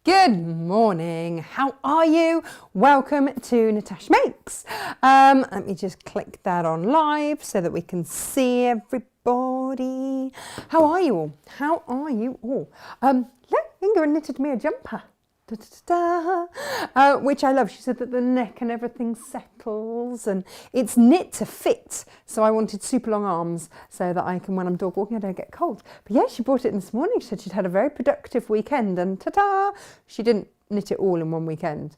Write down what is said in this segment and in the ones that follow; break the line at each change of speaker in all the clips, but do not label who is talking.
Good morning, how are you? Welcome to Natasha Makes. Let me just click that on live so that we can see everybody. How are you all? How are you all? Look, Inga knitted me a jumper. Da, da, da, which I love. She said that the neck and everything settles and it's knit to fit. So I wanted super long arms so that I can, when I'm dog walking, I don't get cold. But yeah, she brought it in this morning. She said she'd had a very productive weekend and ta-da! She didn't knit it all in one weekend.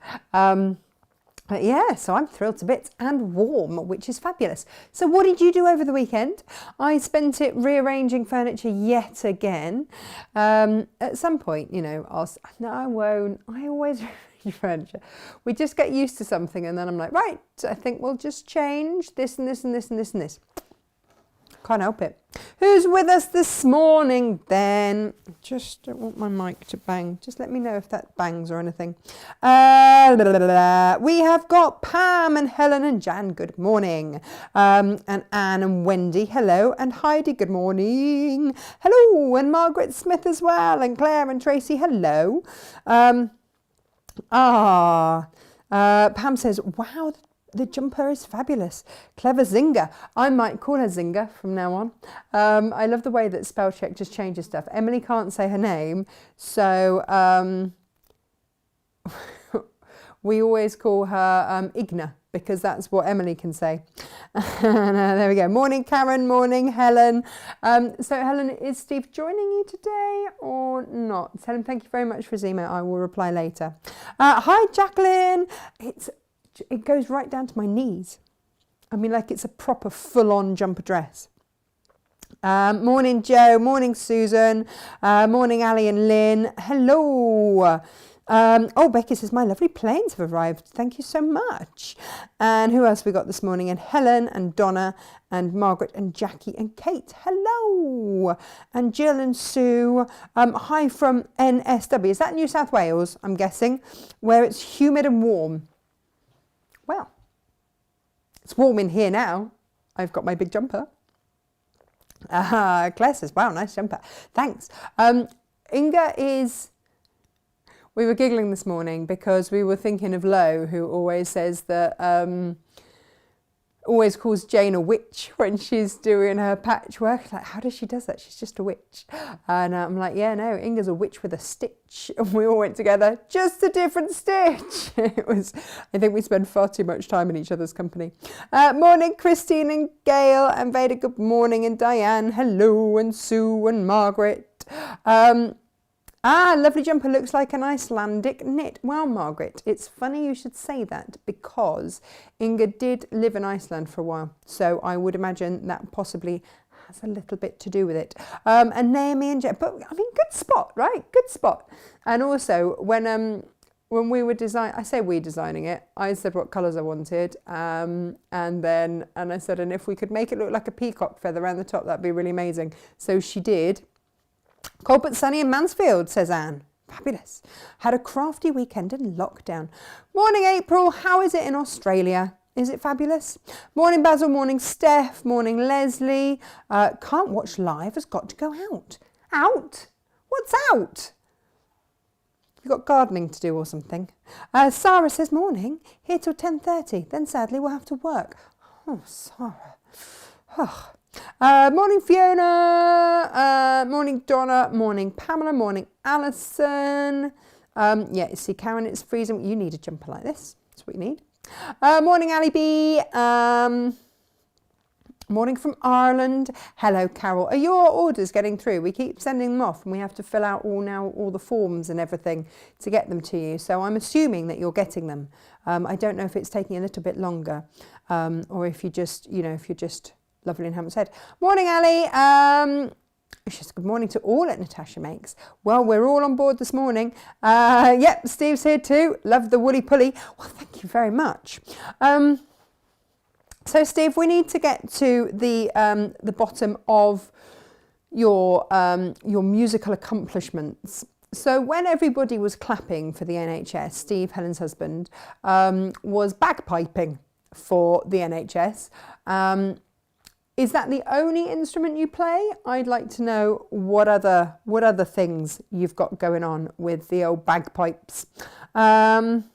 But yeah, so I'm thrilled to bits and warm, which is fabulous. So what did you do over the weekend? I spent it rearranging furniture yet again. At some point, you know, no, I won't. I always rearrange furniture. We just get used to something and then I'm like, right, I think we'll just change this and this and this and this and this. Can't help it. Who's with us this morning then? Just don't want my mic to bang. Just let me know if that bangs or anything. We have got Pam and Helen and Jan, good morning. And Anne and Wendy, hello. And Heidi, good morning. Hello. And Margaret Smith as well. And Claire and Tracy, hello. Pam says, wow, the jumper is fabulous. Clever Zinga. I might call her Zinga from now on. I love the way that spell check just changes stuff. Emily can't say her name, so we always call her Igna because that's what Emily can say. There we go. Morning, Karen. Morning, Helen. So Helen, is Steve joining you today or not? Helen, thank you very much for his email. I will reply later. Hi, Jacqueline. It goes right down to my knees. I mean, like it's a proper full-on jumper dress. Morning, Joe. Morning, Susan. Morning, Ali and Lynn. Hello. Becky says, my lovely planes have arrived. Thank you so much. And who else we got this morning? And Helen and Donna and Margaret and Jackie and Kate. Hello. And Jill and Sue. Hi from NSW. Is that New South Wales, I'm guessing, where it's humid and warm? Well, it's warm in here now. I've got my big jumper. Claire says, wow, nice jumper. Thanks. Inga is... We were giggling this morning because we were thinking of Lo, who always says that... always calls Jane a witch when she's doing her patchwork. Like, how does she do that? She's just a witch. And I'm like, yeah, no, Inga's a witch with a stitch. And we all went together, just a different stitch. I think we spend far too much time in each other's company. Morning, Christine and Gail and Veda, good morning. And Diane, hello. And Sue and Margaret. Lovely jumper, looks like an Icelandic knit. Well, Margaret, it's funny you should say that because Inga did live in Iceland for a while. So I would imagine that possibly has a little bit to do with it. And Naomi and Jen, but I mean, good spot, right? Good spot. And also when we were designing it, I said what colours I wanted. And I said, and if we could make it look like a peacock feather around the top, that'd be really amazing. So she did. Cold but sunny in Mansfield, says Anne. Fabulous. Had a crafty weekend in lockdown. Morning, April. How is it in Australia? Is it fabulous? Morning, Basil. Morning, Steph. Morning, Leslie. Can't watch live. Has got to go out. Out? What's out? You've got gardening to do or something. Sarah says, morning. Here till 10:30. Then sadly we'll have to work. Oh, Sarah. Oh. Morning, Fiona. Morning, Donna. Morning, Pamela. Morning, Alison. Yeah, you see, Karen, it's freezing. You need a jumper like this. That's what you need. Morning, Ali B. Morning from Ireland. Hello, Carol. Are your orders getting through? We keep sending them off and we have to fill out all the forms and everything to get them to you. So I'm assuming that you're getting them. I don't know if it's taking a little bit longer or if you're just lovely and haven't said. Morning, Ali. Just good morning to all at Natasha Makes. Well, we're all on board this morning. Yep, Steve's here too. Love the woolly pulley. Well, thank you very much. So, Steve, we need to get to the bottom of your musical accomplishments. So when everybody was clapping for the NHS, Steve, Helen's husband, was bagpiping for the NHS. Is that the only instrument you play? I'd like to know what other things you've got going on with the old bagpipes. Pam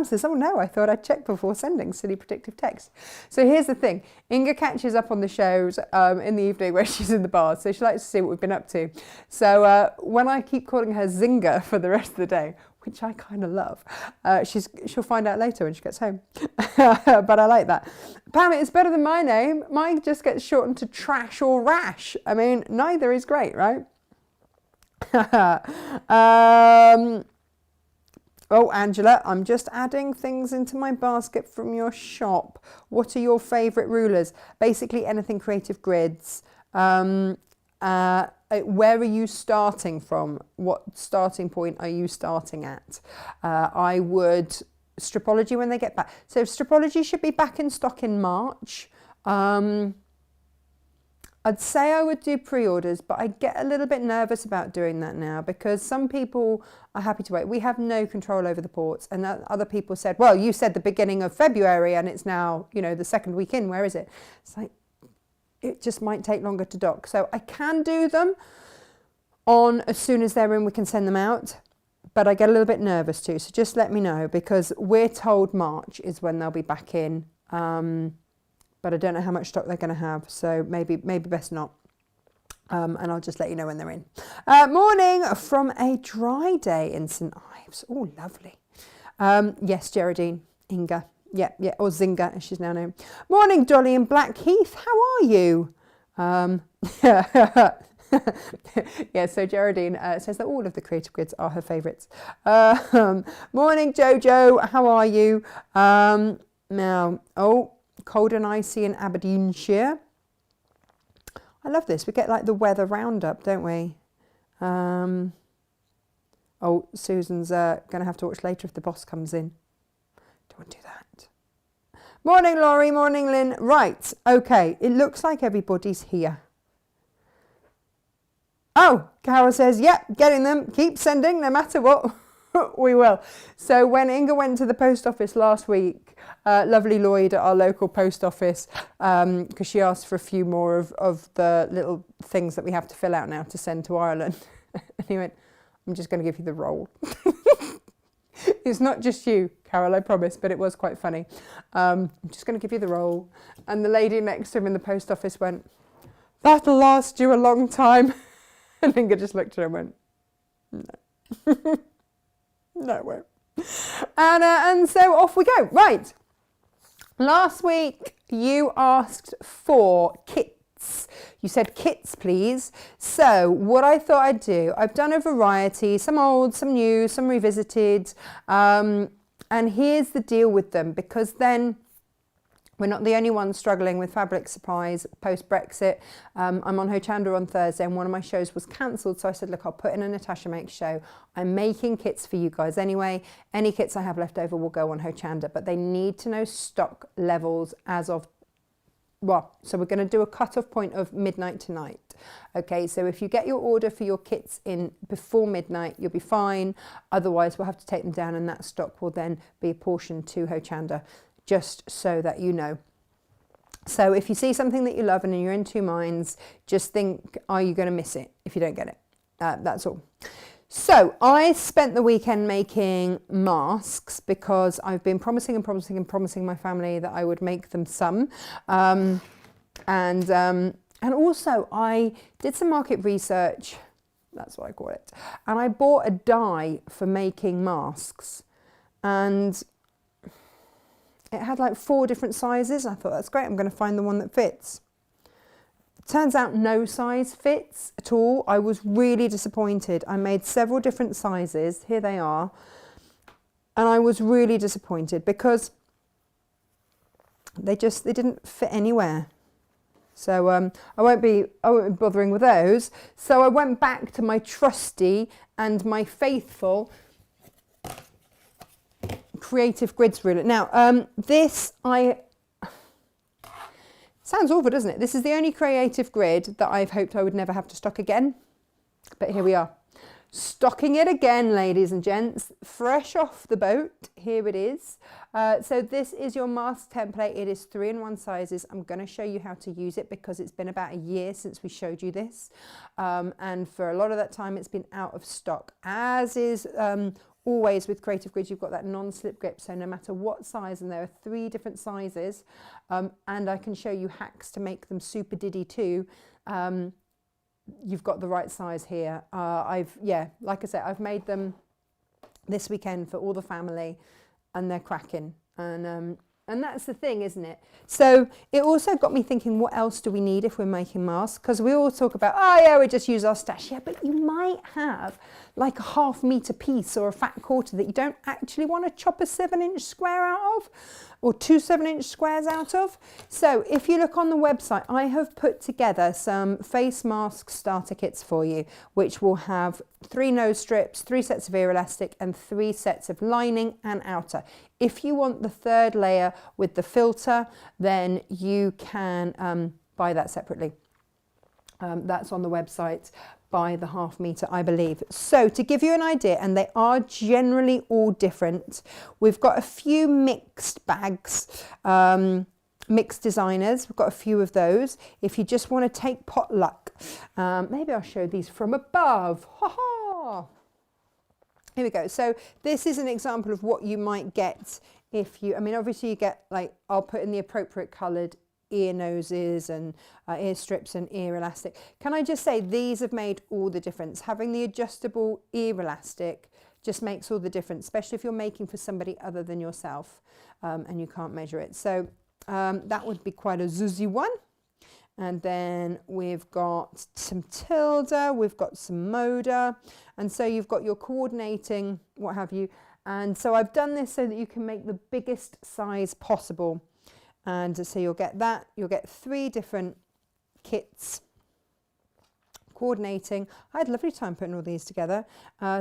says, oh no, I thought I'd check before sending silly predictive text. So here's the thing. Inga catches up on the shows in the evening where she's in the bar, so she likes to see what we've been up to. So when I keep calling her Zinga for the rest of the day, which I kind of love, she'll find out later when she gets home. But I like that. Pam, it's better than my name. Mine just gets shortened to Trash or Rash. I mean, neither is great, right? Oh, Angela, I'm just adding things into my basket from your shop. What are your favourite rulers? Basically anything Creative Grids. Where are you starting from? What starting point are you starting at? I would Stripology when they get back. So Stripology should be back in stock in March. I'd say I would do pre-orders, but I get a little bit nervous about doing that now because some people are happy to wait. We have no control over the ports, and other people said, well, you said the beginning of February and it's now, you know, the second week in, where is it? It's like, it just might take longer to dock. So I can do them on as soon as they're in, we can send them out, but I get a little bit nervous too. So just let me know because we're told March is when they'll be back in. But I don't know how much stock they're going to have, so maybe best not. And I'll just let you know when they're in. Morning from a dry day in St Ives. Oh, lovely. Yes, Geraldine, Inga, yeah, or Zinga, as she's now known. Morning, Dolly in Blackheath. How are you? Yeah, so Geraldine says that all of the Creative Grids are her favourites. Morning, Jojo. How are you? Cold and icy in Aberdeenshire. I love this. We get like the weather roundup, don't we? Susan's going to have to watch later if the boss comes in. Don't want to do that. Morning, Laurie. Morning, Lynn. Right. Okay. It looks like everybody's here. Oh, Carol says, yep, getting them. Keep sending no matter what. We will. So when Inga went to the post office last week, lovely Lloyd at our local post office, because she asked for a few more of the little things that we have to fill out now to send to Ireland. And he went, I'm just going to give you the roll. It's not just you, Carol, I promise, but it was quite funny. I'm just going to give you the roll. And the lady next to him in the post office went, that'll last you a long time. And Inga just looked at her and went, no. No, it won't. And so off we go. Right. Last week you asked for kits. You said kits, please. So what I thought I'd do, I've done a variety, some old, some new, some revisited. And here's the deal with them, because then we're not the only ones struggling with fabric supplies post-Brexit. I'm on Hochanda on Thursday and one of my shows was cancelled. So I said, look, I'll put in a Natasha Makes show. I'm making kits for you guys anyway. Any kits I have left over will go on Hochanda, but they need to know stock levels as of, well, so we're going to do a cut-off point of midnight tonight. Okay, so if you get your order for your kits in before midnight, you'll be fine. Otherwise, we'll have to take them down and that stock will then be apportioned to Hochanda. Just so that you know. So if you see something that you love and you're in two minds, just think, are you going to miss it if you don't get it? That's all. So I spent the weekend making masks because I've been promising my family that I would make them some. And also I did some market research, that's what I call it. And I bought a die for making masks. And it had like 4 different sizes. I thought, that's great, I'm going to find the one that fits. Turns out no size fits at all. I was really disappointed. I made several different sizes. Here they are. And I was really disappointed because they didn't fit anywhere. So I won't be bothering with those. So I went back to my trusty and my faithful Creative Grids ruler. Now, this sounds awful, doesn't it? This is the only Creative Grid that I've hoped I would never have to stock again. But here we are. Stocking it again, ladies and gents, fresh off the boat. Here it is. So this is your mask template. It is 3-in-1 sizes. I'm going to show you how to use it because it's been about a year since we showed you this. And for a lot of that time, it's been out of stock, as is always with Creative Grids. You've got that non-slip grip, so no matter what size, and there are 3 different sizes, and I can show you hacks to make them super diddy too. You've got the right size here. Like I said, I've made them this weekend for all the family, and they're cracking. And that's the thing, isn't it? So it also got me thinking, what else do we need if we're making masks? Because we all talk about, oh yeah, we just use our stash. Yeah, but you might have like a 1/2 metre piece or a fat quarter that you don't actually want to chop a 7-inch square out of, or 2 7-inch squares out of. So if you look on the website, I have put together some face mask starter kits for you, which will have 3 nose strips, 3 sets of ear elastic, and 3 sets of lining and outer. If you want the 3rd layer with the filter, then you can buy that separately. That's on the website by the 1/2 metre, I believe. So to give you an idea, and they are generally all different, we've got a few mixed bags, mixed designers. We've got a few of those. If you just want to take potluck, maybe I'll show these from above. Ha ha! Here we go. So this is an example of what you might get if you, I mean, obviously you get, like, I'll put in the appropriate coloured ear noses and ear strips and ear elastic. Can I just say, these have made all the difference. Having the adjustable ear elastic just makes all the difference, especially if you're making for somebody other than yourself and you can't measure it. So that would be quite a zuzzy one. And then we've got some tilde, we've got some moda, and so you've got your coordinating, what have you. And so I've done this so that you can make the biggest size possible. And so you'll get that, you'll get 3 different kits coordinating. I had a lovely time putting all these together.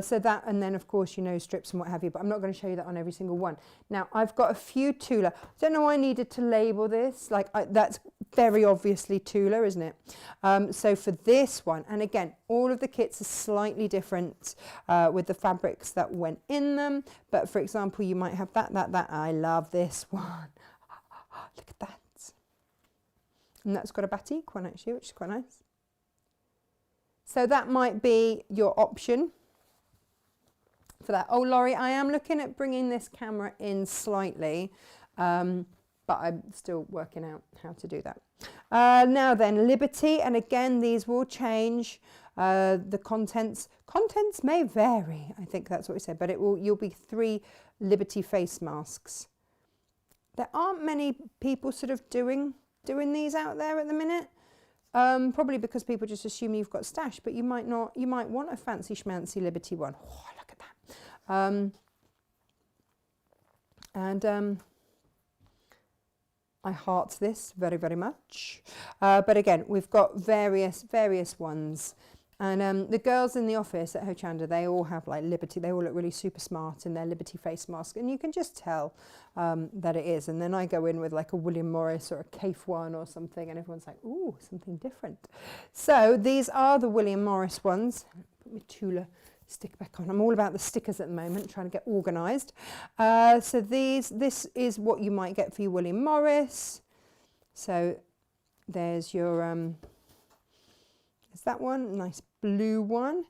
So that, and then of course, you know, strips and what have you, but I'm not going to show you that on every single one. Now I've got a few Tula. I don't know why I needed to label this, like that's very obviously Tula, isn't it? So for this one, and again, all of the kits are slightly different with the fabrics that went in them. But for example, you might have that. I love this one. Look at that. And that's got a batik one actually, which is quite nice. So that might be your option for that. Oh, Laurie, I am looking at bringing this camera in slightly, but I'm still working out how to do that. Now then, Liberty, and again, these will change. The contents may vary. I think that's what we said, but you'll be 3 Liberty face masks. There aren't many people sort of doing these out there at the minute. Probably because people just assume you've got stash, but you might not. You might want a fancy schmancy Liberty one. Oh, look at that. I heart this very, very much. But again, we've got various ones. And the girls in the office at Hochanda, they all have like Liberty. They all look really super smart in their Liberty face mask. And you can just tell that it is. And then I go in with like a William Morris or a Cafe one or something. And everyone's like, ooh, something different. So these are the William Morris ones. Put my Tula stick back on. I'm all about the stickers at the moment, trying to get organised. So this is what you might get for your William Morris. So there's your... Is that one? Nice blue one.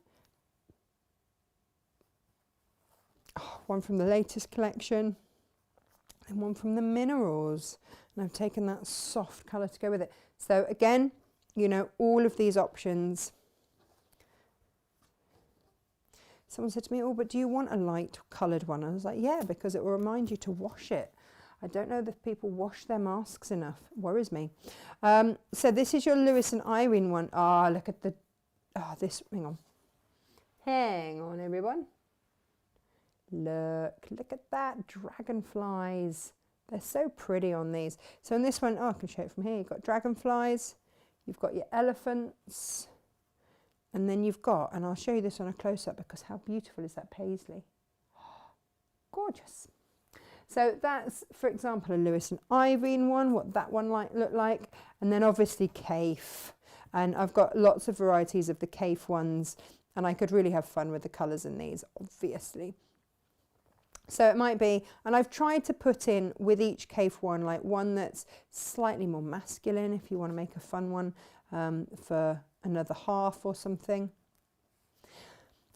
Oh, one from the latest collection. And one from the minerals. And I've taken that soft colour to go with it. So again, you know, all of these options. Someone said to me, oh, but do you want a light coloured one? I was like, yeah, because it will remind you to wash it. I don't know if people wash their masks enough. It worries me. So this is your Lewis and Irene one. Ah, look at the, this, hang on. Hang on, everyone. Look at that, dragonflies. They're so pretty on these. So in this one, I can show it from here. You've got dragonflies, you've got your elephants, and then you've got, and I'll show you this on a close-up because how beautiful is that paisley? Gorgeous. So that's, for example, a Lewis and Irene one, what that one look like. And then obviously Cafe. And I've got lots of varieties of the Cafe ones. and I could really have fun with the colours in these, obviously. So it might be, and I've tried to put in with each cave one, like one that's slightly more masculine if you want to make a fun one for another half or something.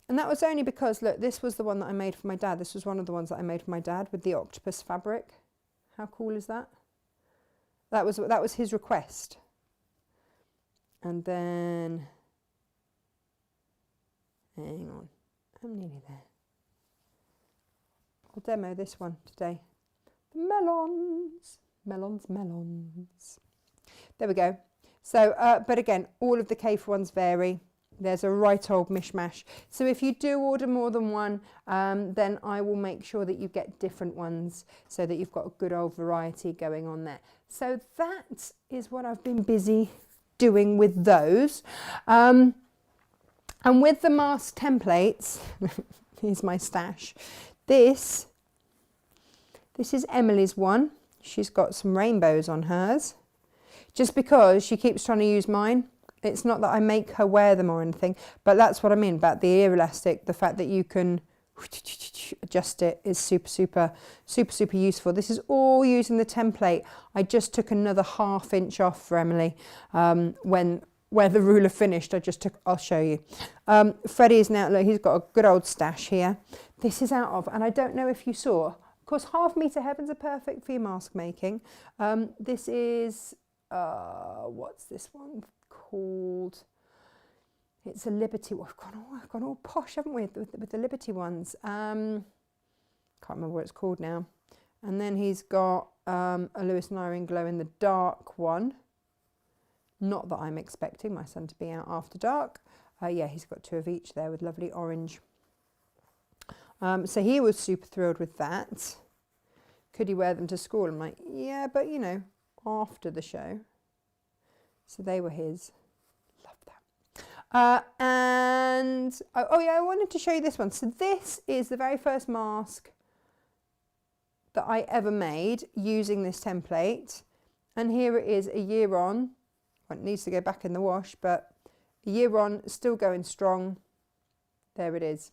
And that was only because, look, this was the one that I made for my dad. This was one of the ones that I made for my dad with the octopus fabric. How cool is that? That was his request. And then, hang on, I'm nearly there. I'll demo this one today. The melons, melons, melons. There we go. So, but again, all of the cave ones vary. There's a right old mishmash. So if you do order more than one, then I will make sure that you get different ones so that you've got a good old variety going on there. So that is what I've been busy doing with those. And with the mask templates, here's my stash. This is Emily's one. She's got some rainbows on hers. Just because she keeps trying to use mine. It's not that I make her wear them or anything, but that's what I mean about the ear elastic. The fact that you can adjust it is super, super, super, super useful. This is all using the template. I just took another ½ inch off for Emily where the ruler finished. I'll show you. Freddie is now, look, he's got a good old stash here. This is out of, and I don't know if you saw, of course, ½ meter heavens are perfect for your mask making. This is, what's this one called? It's a Liberty. Well, I've gone all posh, haven't we, with the Liberty ones? Can't remember what it's called now. And then he's got a Lewis and Irene glow in the dark one. Not that I'm expecting my son to be out after dark. Yeah, he's got 2 of each there with lovely orange. So he was super thrilled with that. Could he wear them to school? I'm like, yeah, but you know, after the show. So they were his. Love that. Oh yeah, I wanted to show you this one. So this is the very first mask that I ever made using this template. And here it is a year on. Well, it needs to go back in the wash, but a year on, still going strong. There it is.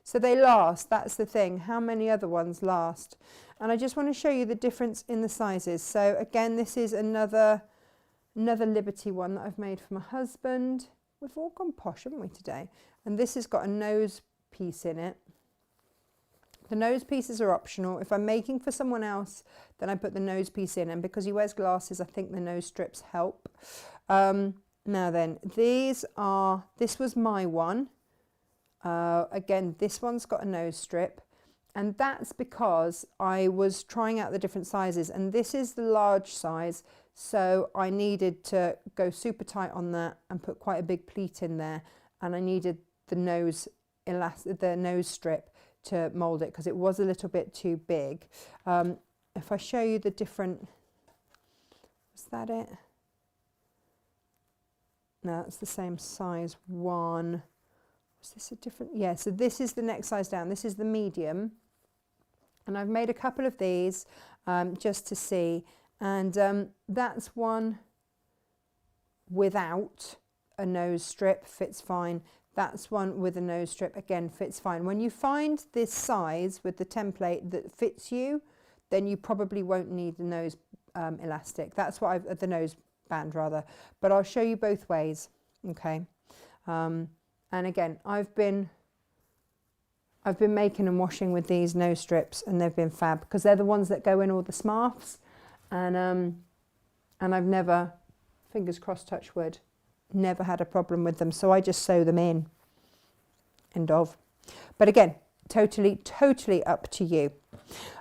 So they last, that's the thing. How many other ones last? And I just want to show you the difference in the sizes. So again, this is another Liberty one that I've made for my husband. We've all gone posh, haven't we, today? And this has got a nose piece in it. The nose pieces are optional. If I'm making for someone else, then I put the nose piece in. And because he wears glasses, I think the nose strips help. Now then, this was my one. Again, this one's got a nose strip. And that's because I was trying out the different sizes. And this is the large size. So I needed to go super tight on that and put quite a big pleat in there. And I needed the nose strip to mould it because it was a little bit too big. If I show you the different, was that it? No, it's the same size one. Was this a different? Yeah, so this is the next size down. This is the medium. And I've made a couple of these just to see. And that's one without a nose strip, fits fine. That's one with a nose strip, again, fits fine. When you find this size with the template that fits you, then you probably won't need the nose elastic. That's what the nose band rather. But I'll show you both ways, okay? And again, I've been making and washing with these nose strips, and they've been fab because they're the ones that go in all the smarts. And I've never, fingers crossed, touch wood, never had a problem with them. So I just sew them in. End of. But again, totally up to you.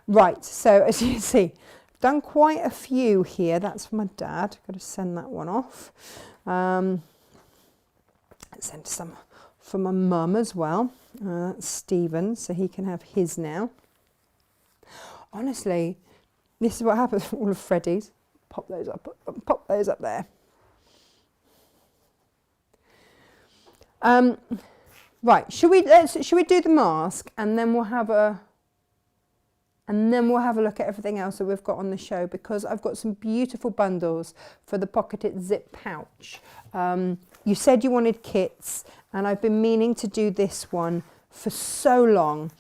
Right, so as you can see, I've done quite a few here. That's for my dad. Got to send that one off. Let's send some for my mum as well. That's Stephen, so he can have his now. Honestly, this is what happens with all of Freddie's. Pop those up there. Right, should we do the mask and then we'll have a look at everything else that we've got on the show, because I've got some beautiful bundles for the pocketed zip pouch you said you wanted kits, and I've been meaning to do this one for so long.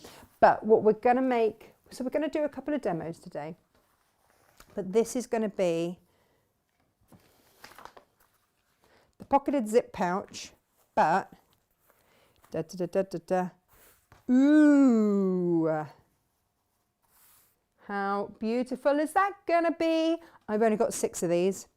But what we're going to make, so we're going to do a couple of demos today. But this is going to be the pocketed zip pouch, but ooh, how beautiful is that going to be? I've only got 6 of these,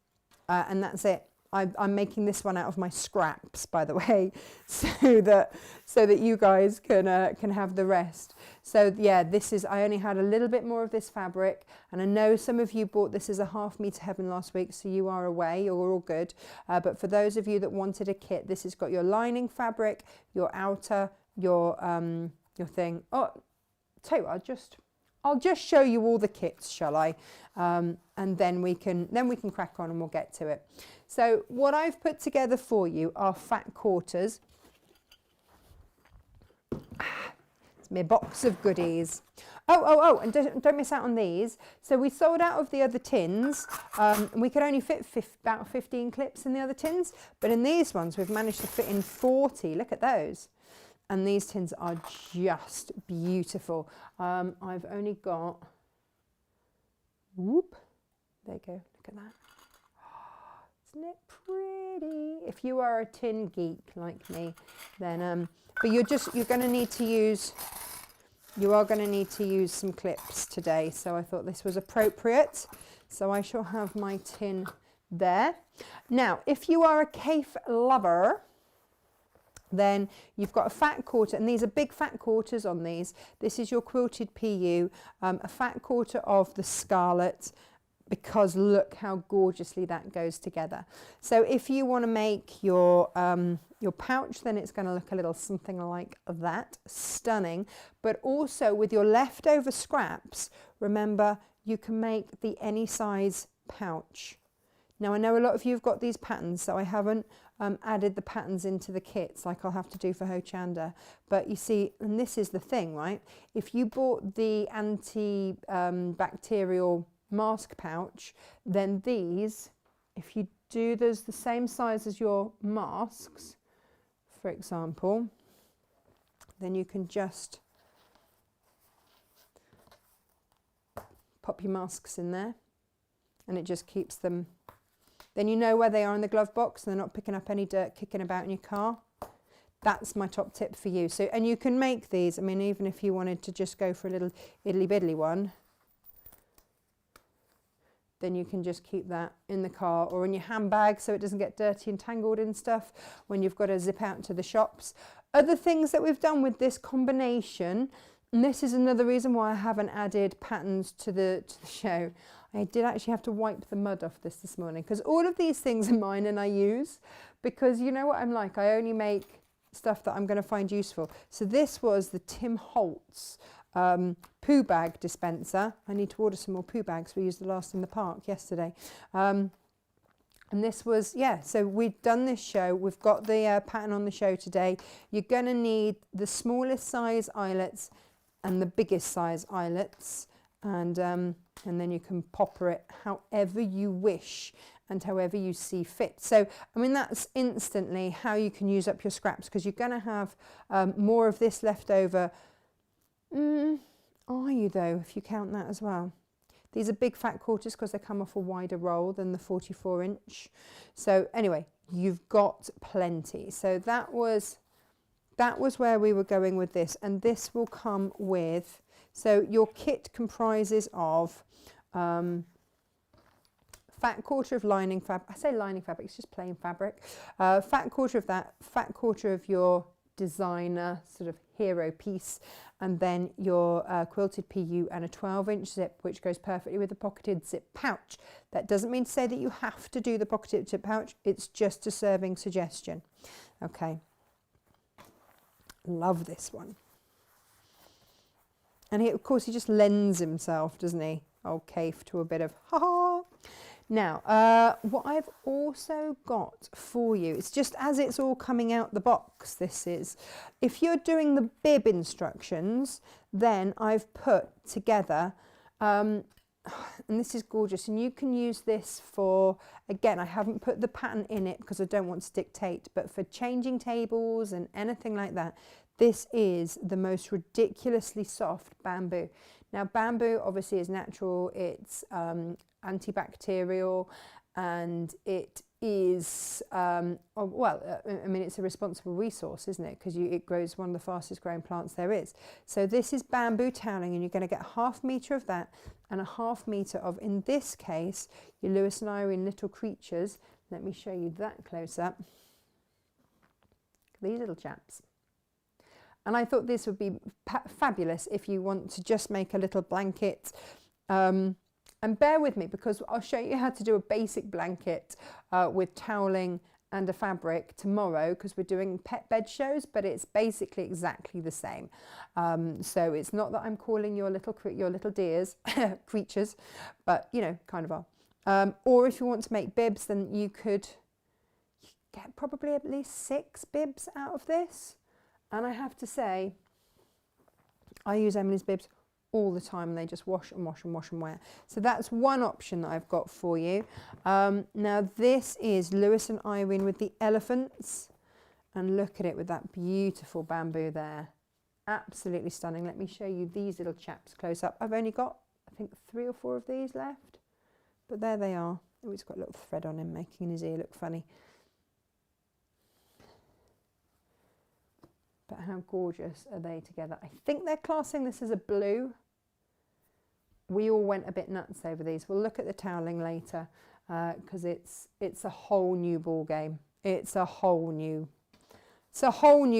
and that's it. I'm making this one out of my scraps, by the way, so that you guys can have the rest. So yeah, this is, I only had a little bit more of this fabric, and I know some of you bought this as a half meter heaven last week, so you are away, you're all good. But for those of you that wanted a kit, this has got your lining fabric, your outer, your thing. Oh, tell you what, I'll just show you all the kits, shall I? And then we can crack on and we'll get to it. So what I've put together for you are fat quarters. It's my box of goodies. Oh, and don't miss out on these. So we sold out of the other tins. And we could only fit about 15 clips in the other tins, but in these ones we've managed to fit in 40. Look at those. And these tins are just beautiful. I've only got, whoop, there you go, look at that. Oh, isn't it pretty? If you are a tin geek like me, then, but you are going to need to use some clips today. So I thought this was appropriate. So I shall have my tin there. Now, if you are a Kaffe lover, then you've got a fat quarter, and these are big fat quarters on these. This is your quilted PU, a fat quarter of the scarlet, because look how gorgeously that goes together. So if you want to make your pouch, then it's going to look a little something like that, stunning. But also with your leftover scraps, remember you can make the any size pouch. Now I know a lot of you have got these patterns, so I haven't added the patterns into the kits like I'll have to do for Ho Chanda. But you see, and this is the thing, right? If you bought the antibacterial mask pouch, then these, if you do those the same size as your masks, for example, then you can just pop your masks in there, and it just keeps them. Then you know where they are in the glove box, and they're not picking up any dirt kicking about in your car. That's my top tip for you. So, and you can make these, I mean, even if you wanted to just go for a little idly biddly one, then you can just keep that in the car or in your handbag so it doesn't get dirty and tangled and stuff when you've got to zip out to the shops. Other things that we've done with this combination, and this is another reason why I haven't added patterns to the show. I did actually have to wipe the mud off this morning, because all of these things are mine and I use, because you know what I'm like, I only make stuff that I'm going to find useful. So this was the Tim Holtz poo bag dispenser. I need to order some more poo bags. We used the last in the park yesterday. And this was, yeah, so we've done this show. We've got the pattern on the show today. You're going to need the smallest size eyelets and the biggest size eyelets. And then you can popper it however you wish and however you see fit. So, I mean, that's instantly how you can use up your scraps, because you're going to have more of this left over. Are you though, if you count that as well? These are big fat quarters because they come off a wider roll than the 44-inch. So anyway, you've got plenty. So that was where we were going with this, and this will come with. So your kit comprises of fat quarter of lining fabric. I say lining fabric, it's just plain fabric. Fat quarter of that, fat quarter of your designer sort of hero piece, and then your quilted PU and a 12-inch zip, which goes perfectly with the pocketed zip pouch. That doesn't mean to say that you have to do the pocketed zip pouch, it's just a serving suggestion. Okay, love this one. And he, of course, he just lends himself, doesn't he? Old Kaffe, to a bit of ha-ha. Now, what I've also got for you, it's just as it's all coming out the box, this is. If you're doing the bib instructions, then I've put together and this is gorgeous, and you can use this for, again, I haven't put the pattern in it because I don't want to dictate, but for changing tables and anything like that, this is the most ridiculously soft bamboo. Now, bamboo obviously is natural, it's antibacterial, and it is, I mean, it's a responsible resource, isn't it? Because it grows one of the fastest growing plants there is. So this is bamboo toweling, and you're going to get 1/2 metre of that and 1/2 metre of, in this case, your Lewis and Irene little creatures. Let me show you that close up. These little chaps. And I thought this would be fabulous if you want to just make a little blanket. And bear with me, because I'll show you how to do a basic blanket with toweling and a fabric tomorrow, because we're doing pet bed shows, but it's basically exactly the same. So it's not that I'm calling your little dears creatures, but you know, kind of are. Or if you want to make bibs, then you could get probably at least 6 bibs out of this. And I have to say, I use Emily's bibs all the time, and they just wash and wash and wash and wear. So that's one option that I've got for you. Now this is Lewis and Irene with the elephants, and look at it with that beautiful bamboo there. Absolutely stunning. Let me show you these little chaps close up. I've only got, I think, 3 or 4 of these left, but there they are. Oh, he's got a little thread on him, making his ear look funny. But how gorgeous are they together? I think they're classing this as a blue. We all went a bit nuts over these. We'll look at the toweling later, because it's a whole new ball game. It's a whole new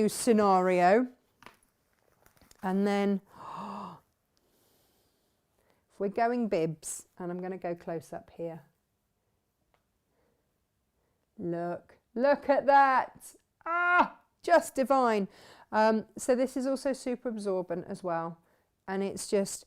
scenario. And then if we're going bibs, and I'm going to go close up here. Look at that. Ah, just divine. So this is also super absorbent as well, and it's just,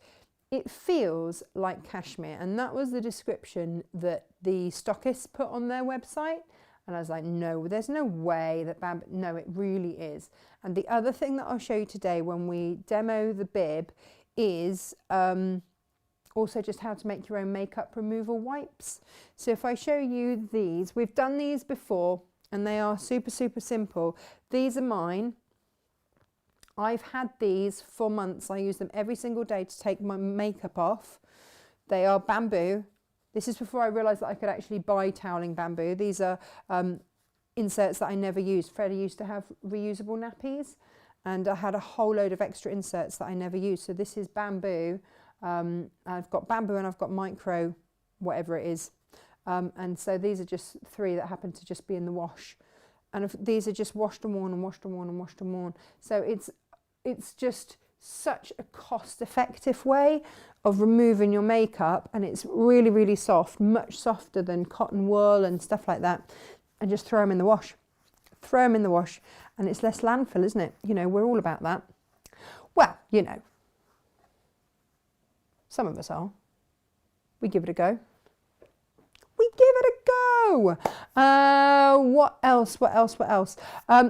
it feels like cashmere, and that was the description that the stockists put on their website, and I was like, no, there's no way that no, it really is. And the other thing that I'll show you today when we demo the bib is also just how to make your own makeup removal wipes. So if I show you these, we've done these before, and they are super simple. These are mine. I've had these for months. I use them every single day to take my makeup off. They are bamboo. This is before I realised that I could actually buy toweling bamboo. These are inserts that I never used. Freddie used to have reusable nappies, and I had a whole load of extra inserts that I never used. So this is bamboo. I've got bamboo and I've got micro, whatever it is. And so these are just 3 that happen to just be in the wash. And if these are just washed and worn and washed and worn and washed and worn. So it's just such a cost-effective way of removing your makeup, and it's really soft, much softer than cotton wool and stuff like that. And just throw them in the wash. Throw them in the wash, and it's less landfill, isn't it? You know, we're all about that. Well, you know, some of us are. We give it a go. We give it a go. What else?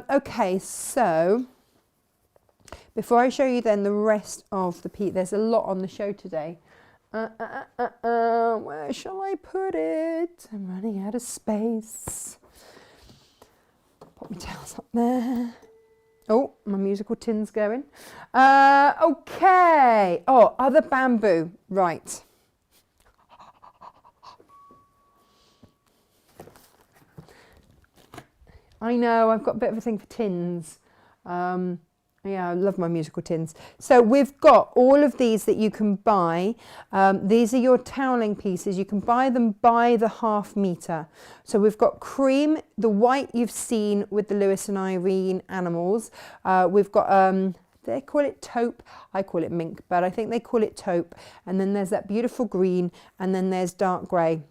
Okay, so before I show you then the rest of the piece, there's a lot on the show today. Where shall I put it? I'm running out of space. Put my towels up there. Oh, my musical tin's going. Okay. Oh, other bamboo. Right. I know, I've got a bit of a thing for tins. Yeah, I love my musical tins. So we've got all of these that you can buy. These are your toweling pieces. You can buy them by the 1/2 metre. So we've got cream, the white you've seen with the Lewis and Irene animals. We've got, they call it taupe. I call it mink, but I think they call it taupe. And then there's that beautiful green, and then there's dark grey.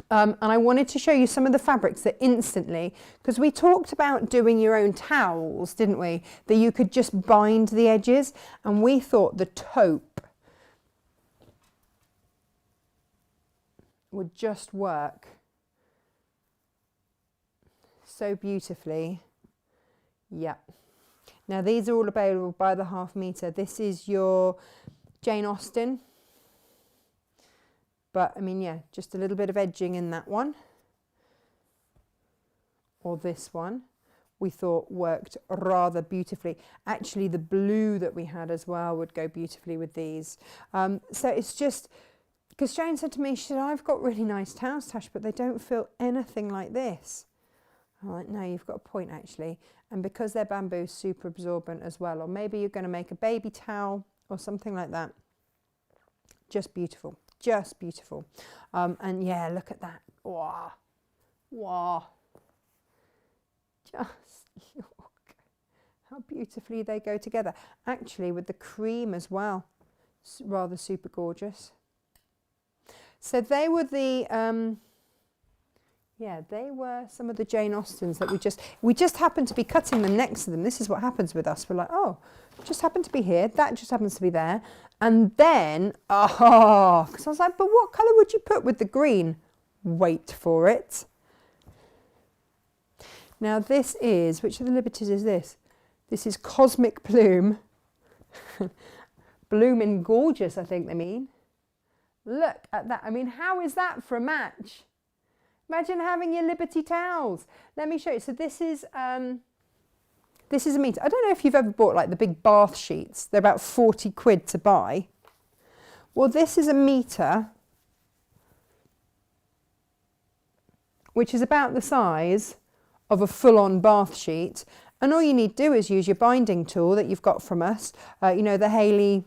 And I wanted to show you some of the fabrics that instantly, because we talked about doing your own towels, didn't we? That you could just bind the edges, and we thought the taupe would just work so beautifully. Yep. Now these are all available by the 1/2 metre. This is your Jane Austen. But I mean, yeah, just a little bit of edging in that one. Or this one, we thought worked rather beautifully. Actually, the blue that we had as well would go beautifully with these. So it's just, because Jane said to me, she said, I've got really nice towels, Tash, but they don't feel anything like this. I'm like, no, you've got a point actually. And because they're bamboo, super absorbent as well. Or maybe you're going to make a baby towel or something like that. Just beautiful, just beautiful. And yeah, look at that. Wow, wow. Just look how beautifully they go together. Actually, with the cream as well, it's rather super gorgeous. So they were the, yeah, they were some of the Jane Austens that we just happened to be cutting them next to them. This is what happens with us. We're like, oh, just happened to be here. That just happens to be there. And then, oh, because I was like, but what colour would you put with the green? Wait for it. Now this is, which of the Liberties is this? This is Cosmic Bloom. Bloomin' Gorgeous, I think they mean. Look at that. I mean, how is that for a match? Imagine having your Liberty towels. Let me show you. So this is a meter. I don't know if you've ever bought like the big bath sheets. They're about 40 quid to buy. Well, this is a meter, which is about the size of a full-on bath sheet, and all you need to do is use your binding tool that you've got from us, you know, the Haley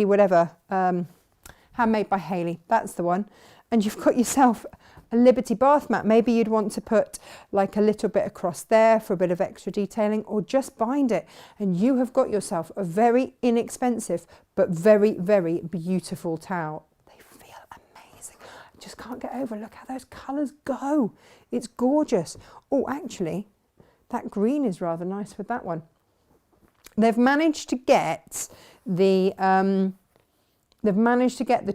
whatever, handmade by Haley, that's the one, and you've got yourself a Liberty bath mat. Maybe you'd want to put like a little bit across there for a bit of extra detailing, or just bind it, and you have got yourself a very inexpensive but very, very beautiful towel. They feel amazing. I just can't get over, look how those colours go. It's gorgeous. Oh, actually, that green is rather nice with that one. They've managed to get the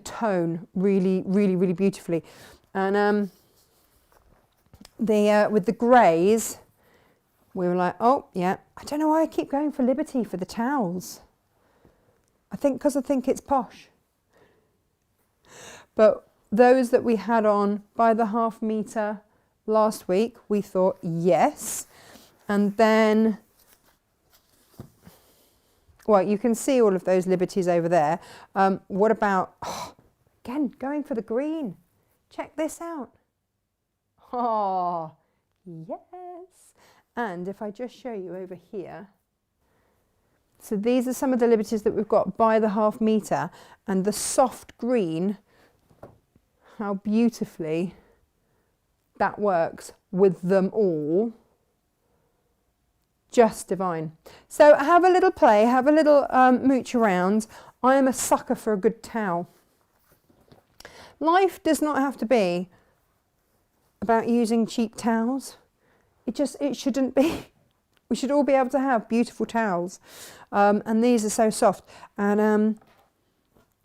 tone really, really, really beautifully. And with the greys, we were like, oh, yeah. I don't know why I keep going for Liberty for the towels. I think because I think it's posh. But those that we had on by the half metre last week, we thought yes. And then, well, you can see all of those Liberties over there. What about, oh, again, going for the green. Check this out. Oh, yes. And if I just show you over here. So these are some of the Liberties that we've got by the half metre, and the soft green, how beautifully that works with them all. Just divine. So have a little play, have a little mooch around. I am a sucker for a good towel. Life does not have to be about using cheap towels. It shouldn't be. We should all be able to have beautiful towels. And these are so soft. And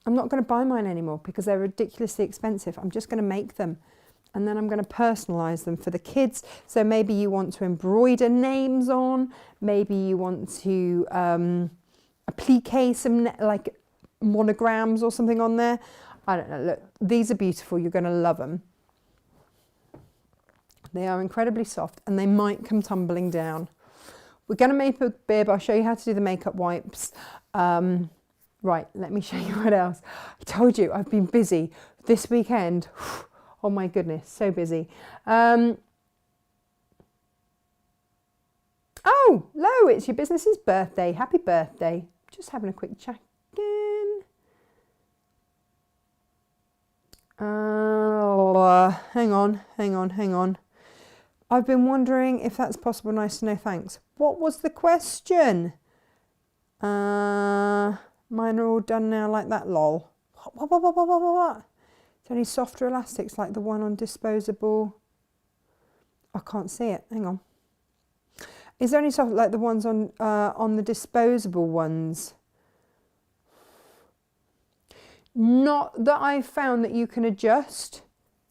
I'm not going to buy mine anymore because they're ridiculously expensive. I'm just going to make them. And then I'm going to personalise them for the kids. So maybe you want to embroider names on. Maybe you want to applique some like monograms or something on there. I don't know. Look, these are beautiful. You're going to love them. They are incredibly soft and they might come tumbling down. We're going to make a bib. I'll show you how to do the makeup wipes. Right, let me show you what else. I told you I've been busy this weekend. Oh my goodness, so busy. Oh, Lo, it's your business's birthday. Happy birthday. Just having a quick check in. Hang on. I've been wondering if that's possible. Nice to know, thanks. What was the question? Mine are all done now like that, lol. What? It's only softer elastics like the one on disposable. I can't see it, hang on. Is there any soft like the ones on the disposable ones? Not that I've found that you can adjust.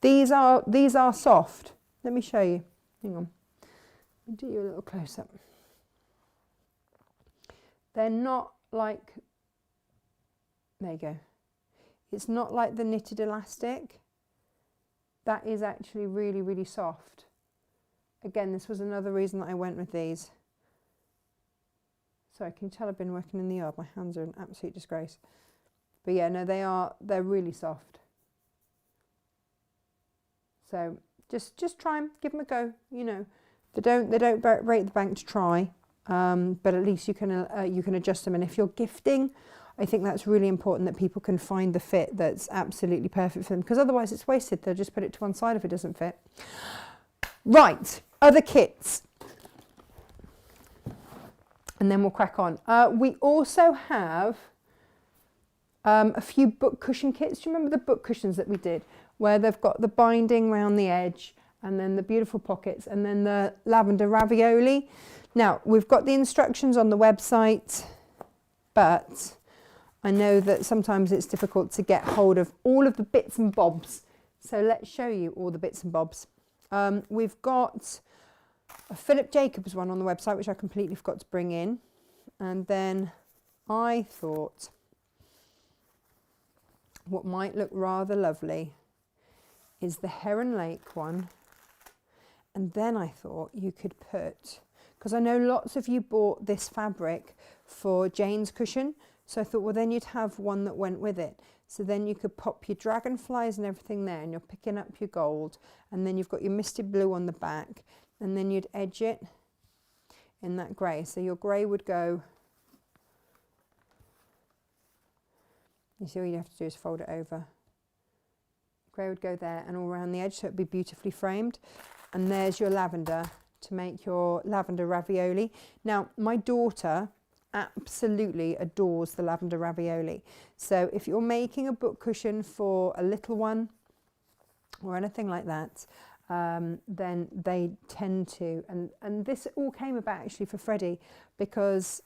These are soft. Let me show you. Hang on. I'll do you a little close up. They're not like, there you go. It's not like the knitted elastic. That is actually really, really soft. Again, this was another reason that I went with these. Sorry, can you tell I've been working in the yard? My hands are an absolute disgrace. But yeah, no, they're really soft. So just try and give them a go. You know, they don't break the bank to try, but at least you can adjust them. And if you're gifting, I think that's really important that people can find the fit that's absolutely perfect for them, because otherwise it's wasted. They'll just put it to one side if it doesn't fit. Right, other kits. And then we'll crack on. We also have a few book cushion kits. Do you remember the book cushions that we did, where they've got the binding around the edge and then the beautiful pockets and then the lavender ravioli? Now, we've got the instructions on the website, but I know that sometimes it's difficult to get hold of all of the bits and bobs. So let's show you all the bits and bobs. We've got a Philip Jacobs one on the website, which I completely forgot to bring in. And then I thought what might look rather lovely is the Heron Lake one. And then I thought you could put, because I know lots of you bought this fabric for Jane's cushion. So I thought, well, then you'd have one that went with it. So then you could pop your dragonflies and everything there, and you're picking up your gold. And then you've got your misty blue on the back. And then you'd edge it in that grey. So your grey would go, you see, all you have to do is fold it over. Grey would go there and all around the edge, so it'd be beautifully framed. And there's your lavender to make your lavender ravioli. Now, my daughter absolutely adores the lavender ravioli. So if you're making a book cushion for a little one or anything like that, then they tend to, and this all came about actually for Freddie, because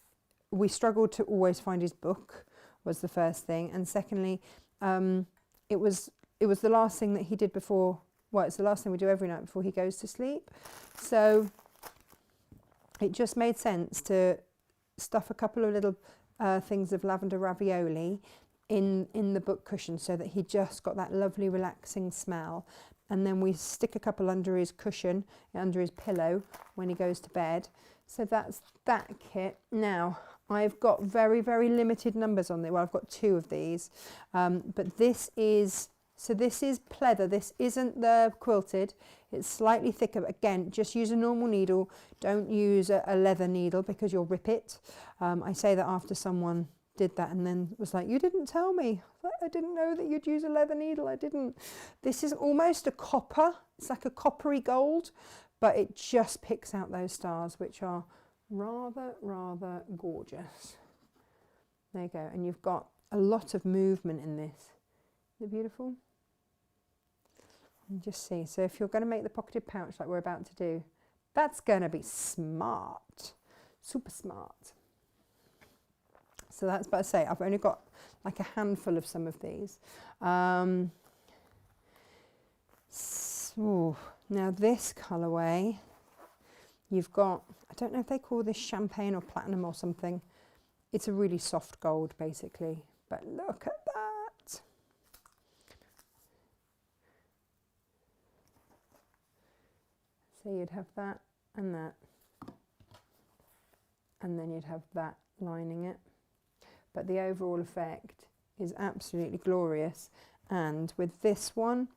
we struggled to always find his book, was the first thing, and secondly, it was the last thing that he did before, well, it's the last thing we do every night before he goes to sleep. So it just made sense to stuff a couple of little things of lavender ravioli in the book cushion, so that he just got that lovely relaxing smell. And then we stick a couple under his cushion, under his pillow when he goes to bed. So that's that kit. Now, I've got very, very limited numbers on there. Well, I've got 2 of these, but this is, so this is pleather. This isn't the quilted. It's slightly thicker. Again, just use a normal needle. Don't use a leather needle because you'll rip it. I say that after someone did that and then was like, you didn't tell me. I didn't know that you'd use a leather needle. I didn't. This is almost a copper. It's like a coppery gold, but it just picks out those stars, which are rather, rather gorgeous. There you go. And you've got a lot of movement in this. Isn't it beautiful? And just see. So if you're going to make the pocketed pouch like we're about to do, that's going to be smart. Super smart. So that's, but I say, I've only got like a handful of some of these. So, now this colourway, you've got, I don't know if they call this champagne or platinum or something. It's a really soft gold basically, but look at that. So you'd have that, and then you'd have that lining it. But the overall effect is absolutely glorious. And with this one,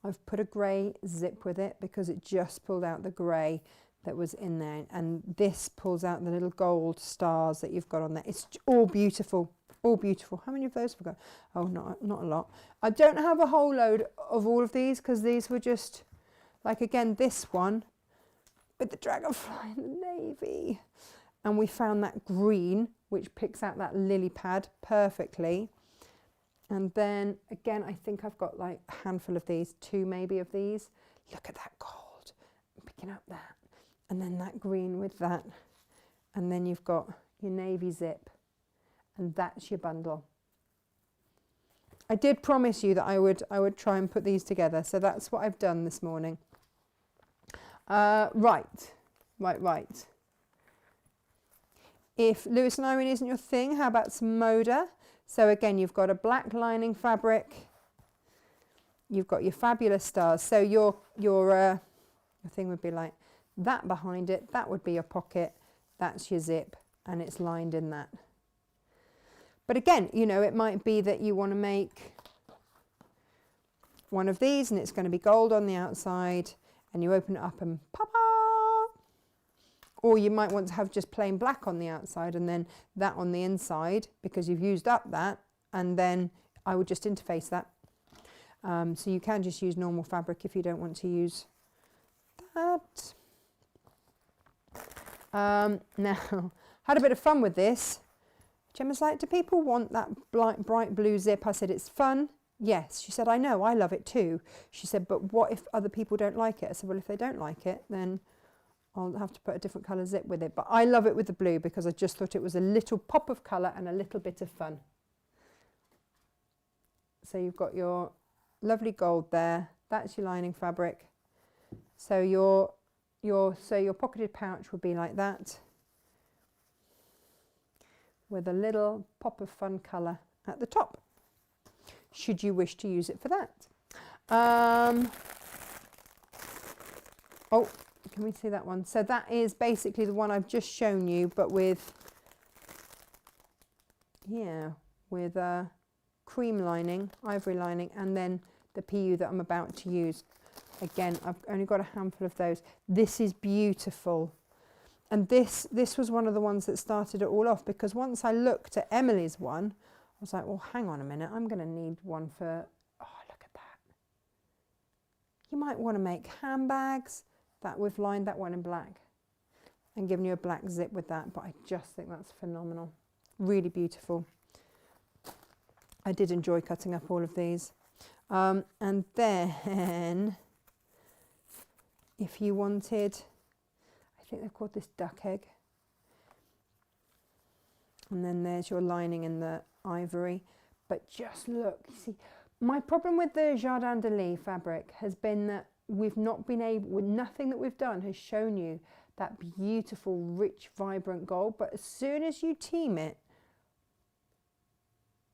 I've put a grey zip with it because it just pulled out the grey that was in there. And this pulls out the little gold stars that you've got on there. It's all beautiful, all beautiful. How many of those have we got? Oh, not a lot. I don't have a whole load of all of these because these were just, like again, this one with the dragonfly and the navy. And we found that green, which picks out that lily pad perfectly. And then again, I think I've got like a handful of these, 2 maybe of these. Look at that gold, I'm picking up that. And then that green with that. And then you've got your navy zip, and that's your bundle. I did promise you that I would try and put these together. So that's what I've done this morning. Right. If Lewis and Irene isn't your thing, how about some Moda? So again, you've got a black lining fabric. You've got your fabulous stars. So your thing would be like that behind it. That would be your pocket. That's your zip, and it's lined in that. But again, you know, it might be that you want to make one of these and it's going to be gold on the outside, and you open it up and pop-a! Or you might want to have just plain black on the outside and then that on the inside, because you've used up that, and then I would just interface that. So you can just use normal fabric if you don't want to use that. Now, had a bit of fun with this. Gemma's like, do people want that bright blue zip? I said, it's fun. Yes. She said, I know, I love it too. She said, but what if other people don't like it? I said, well, if they don't like it, then I'll have to put a different colour zip with it. But I love it with the blue because I just thought it was a little pop of colour and a little bit of fun. So you've got your lovely gold there. That's your lining fabric. So your pocketed pouch would be like that, with a little pop of fun colour at the top, should you wish to use it for that. Oh, can we see that one? So that is basically the one I've just shown you, but with, yeah, with cream lining, ivory lining, and then the PU that I'm about to use. Again, I've only got a handful of those. This is beautiful. And this was one of the ones that started it all off, because once I looked at Emily's one, I was like, well, hang on a minute, I'm going to need one for, oh, look at that. You might want to make handbags. That we've lined that one in black and given you a black zip with that, but I just think that's phenomenal. Really beautiful. I did enjoy cutting up all of these. And then, if you wanted, I think they've called this duck egg. And then there's your lining in the ivory. But just look, you see, my problem with the Jardin de Lis fabric has been that we've not been able, with nothing that we've done has shown you that beautiful, rich, vibrant gold. But as soon as you team it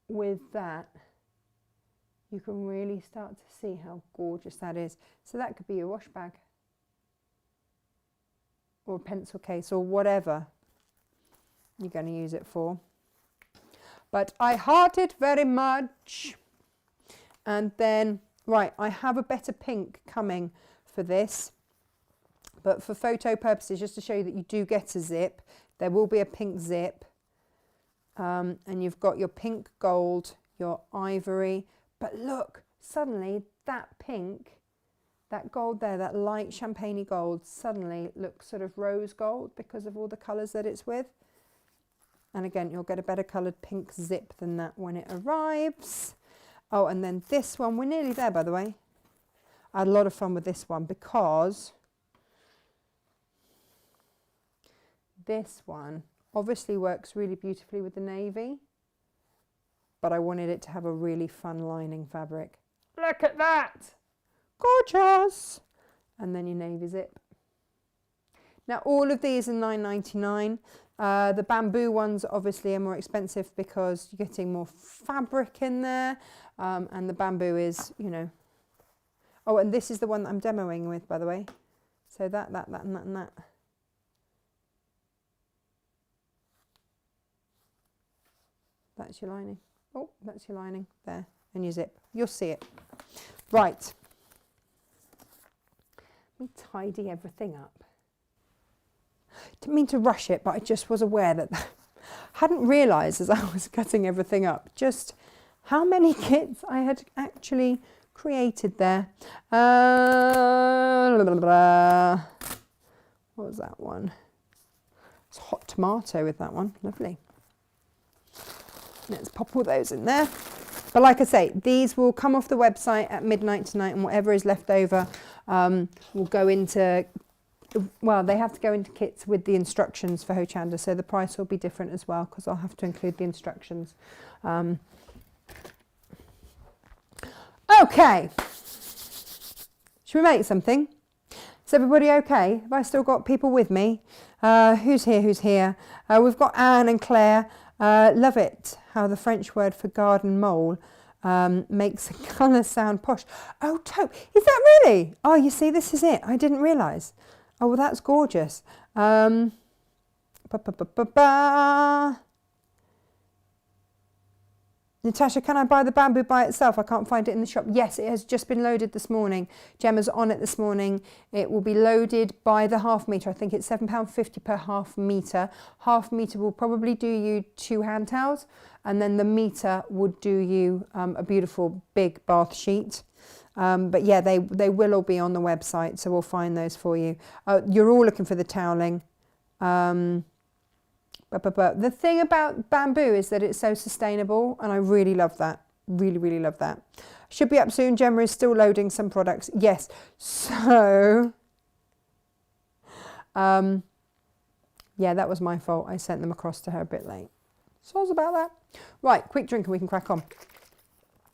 with that, you can really start to see how gorgeous that is. So that could be your wash bag, or a pencil case, or whatever you're going to use it for. But I heart it very much. And then, right, I have a better pink coming for this, but for photo purposes, just to show you that you do get a zip, there will be a pink zip, and you've got your pink gold, your ivory. But look, suddenly that pink, that gold there, that light champagne gold, suddenly looks sort of rose gold because of all the colours that it's with. And again, you'll get a better coloured pink zip than that when it arrives. Oh, and then this one, we're nearly there, by the way. I had a lot of fun with this one because this one obviously works really beautifully with the navy, but I wanted it to have a really fun lining fabric. Look at that! Gorgeous! And then your navy zip. Now all of these are $9.99. The bamboo ones obviously are more expensive because you're getting more fabric in there, and the bamboo is, you know. Oh, and this is the one that I'm demoing with, by the way. So that, and that, and that. That's your lining. Oh, that's your lining there, and your zip. You'll see it. Right. Let me tidy everything up. Didn't mean to rush it, but I just was aware that hadn't realised as I was cutting everything up just how many kits I had actually created there. What was that one? It's hot tomato with that one. Lovely. Let's pop all those in there. But like I say, these will come off the website at midnight tonight, and whatever is left over will go into, well, they have to go into kits with the instructions for Hochanda, so the price will be different as well because I'll have to include the instructions. Okay, should we make something? Is everybody okay? Have I still got people with me? Who's here? Who's here? We've got Anne and Claire. Love it, how the French word for garden mole makes a colour sound posh. Oh, taupe. Is that really? Oh, you see, this is it. I didn't realise. Oh, well, that's gorgeous. Ba, ba, ba, ba, ba. Natasha, can I buy the bamboo by itself? I can't find it in the shop. Yes, it has just been loaded this morning. Gemma's on it this morning. It will be loaded by the half metre. I think it's £7.50 per half metre. Half metre will probably do you 2 hand towels, and then the metre would do you a beautiful big bath sheet. But yeah, they will all be on the website, so we'll find those for you. You're all looking for the toweling. But the thing about bamboo is that it's so sustainable, and I really love that. Really, really love that. Should be up soon. Gemma is still loading some products. Yes. So, yeah, that was my fault. I sent them across to her a bit late. So's about that. Right, quick drink and we can crack on.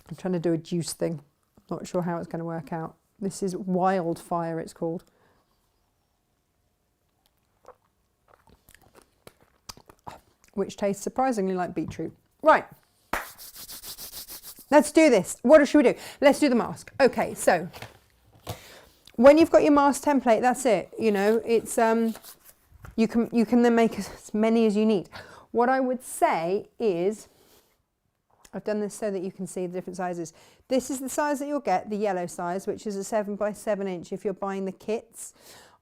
I'm trying to do a juice thing. Not sure how it's going to work out. This is Wildfire, it's called. Which tastes surprisingly like beetroot. Right, let's do this. What should we do? Let's do the mask. Okay, so when you've got your mask template, that's it. You know, it's you can then make as many as you need. What I would say is, I've done this so that you can see the different sizes. This is the size that you'll get, the yellow size, which is a 7 by 7 inch if you're buying the kits.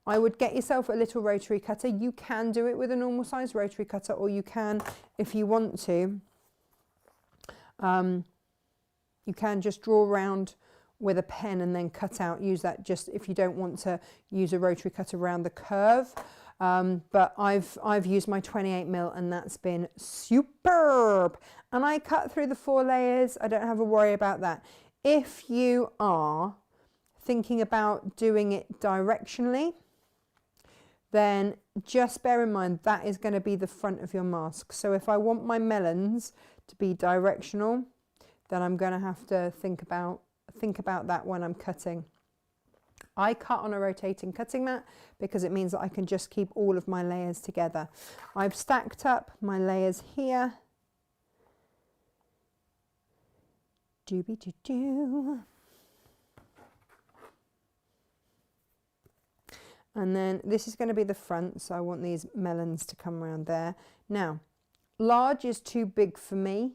I would get yourself a little rotary cutter. You can do it with a normal size rotary cutter, or you can, if you want to, you can just draw around with a pen and then cut out. Use that just if you don't want to use a rotary cutter around the curve. But I've used my 28mm and that's been superb. And I cut through the 4 layers. I don't have a worry about that. If you are thinking about doing it directionally, then just bear in mind that is going to be the front of your mask. So if I want my melons to be directional, then I'm going to have to think about that when I'm cutting. I cut on a rotating cutting mat because it means that I can just keep all of my layers together. I've stacked up my layers here. Dooby-doo-doo. And then this is going to be the front, so I want these melons to come around there. Now, large is too big for me.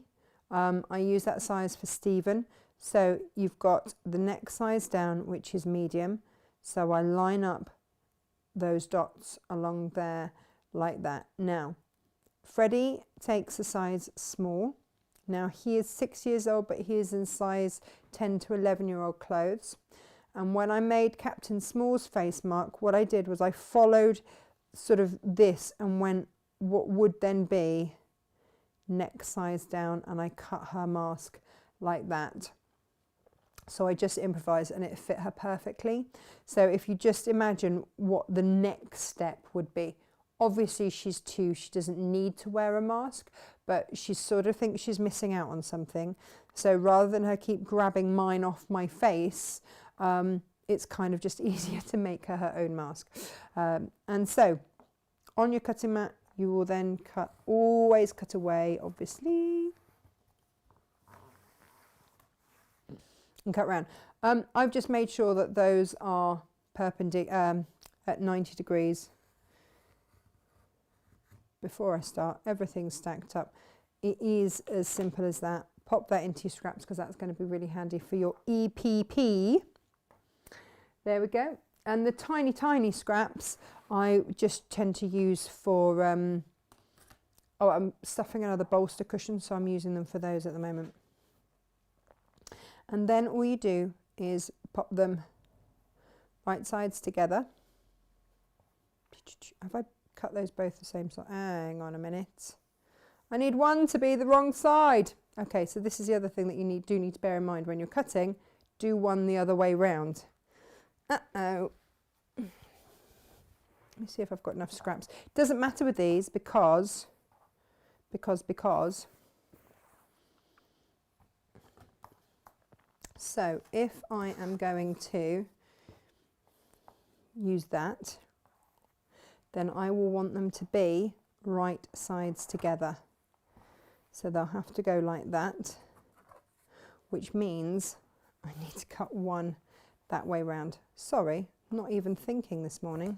I use that size for Stephen. So you've got the neck size down, which is medium. So I line up those dots along there like that. Now, Freddie takes a size small. Now, he is 6 years old, but he is in size 10 to 11-year-old clothes. And when I made Captain Small's face mark, what I did was I followed sort of this and went what would then be neck size down, and I cut her mask like that. So I just improvised and it fit her perfectly. So if you just imagine what the next step would be. Obviously she's 2, she doesn't need to wear a mask, but she sort of thinks she's missing out on something. So rather than her keep grabbing mine off my face, it's kind of just easier to make her her own mask. And so on your cutting mat, you will then always cut away, obviously, and cut round. I've just made sure that those are perpendicular at 90 degrees. Before I start, everything's stacked up. It is as simple as that. Pop that into your scraps because that's going to be really handy for your EPP. There we go. And the tiny, tiny scraps I just tend to use for, oh, I'm stuffing another bolster cushion, so I'm using them for those at the moment. And then all you do is pop them right sides together. Have I cut those both the same side? Hang on a minute. I need one to be the wrong side. Okay, so this is the other thing that you do need to bear in mind when you're cutting. Do one the other way round. Uh-oh. Let me see if I've got enough scraps. It doesn't matter with these because so if I am going to use that, then I will want them to be right sides together. So they'll have to go like that, which means I need to cut one that way round. Sorry, not even thinking this morning.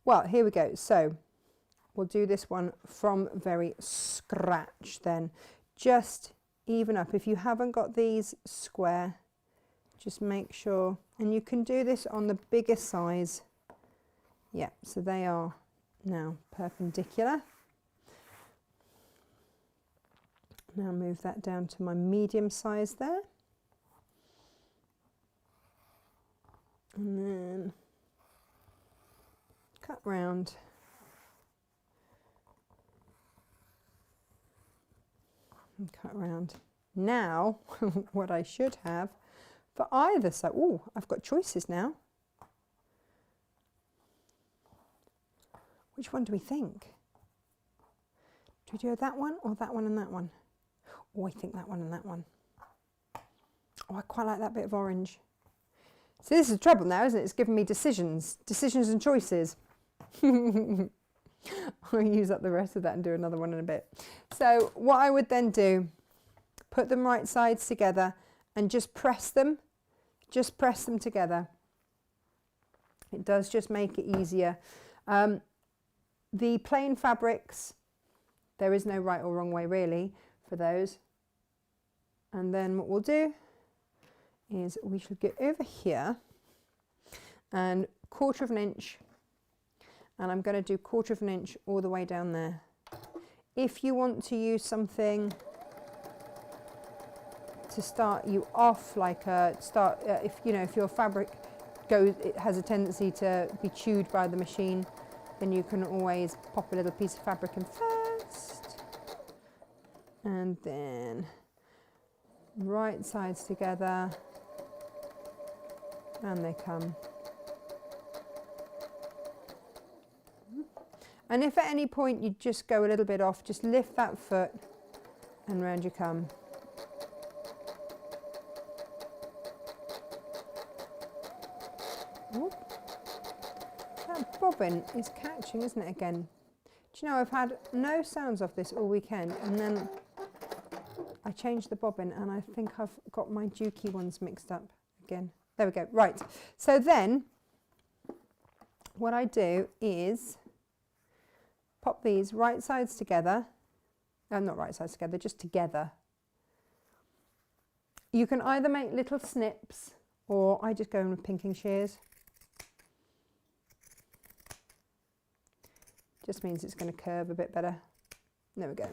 Well, here we go. So we'll do this one from very scratch then. Just even up. If you haven't got these square, just make sure, and you can do this on the bigger size. Yeah, so they are now perpendicular. Now move that down to my medium size there. And then cut round. And cut round. Now, what I should have for either side, oh, I've got choices now. Which one do we think? Do we do that one or that one and that one? Oh, I think that one and that one. Oh, I quite like that bit of orange. So this is the trouble now, isn't it? It's giving me decisions and choices. I'll use up the rest of that and do another one in a bit. So what I would then do, put them right sides together and just press them together. It does just make it easier. The plain fabrics, there is no right or wrong way really for those. And then what we'll do is we should get over here and 1/4 inch, and I'm going to do 1/4 inch all the way down there. If you want to use something to start you off, like if you know, if your fabric it has a tendency to be chewed by the machine, then you can always pop a little piece of fabric in first, and then right sides together, and they come. And if at any point you just go a little bit off, just lift that foot and round you come. Oop. That bobbin is catching, isn't it, again? Do you know, I've had no sounds off this all weekend, and then I changed the bobbin and I think I've got my dukey ones mixed up again. There we go. Right. So then what I do is pop these right sides together. Not right sides together, just together. You can either make little snips, or I just go in with pinking shears. Just means it's going to curve a bit better. There we go.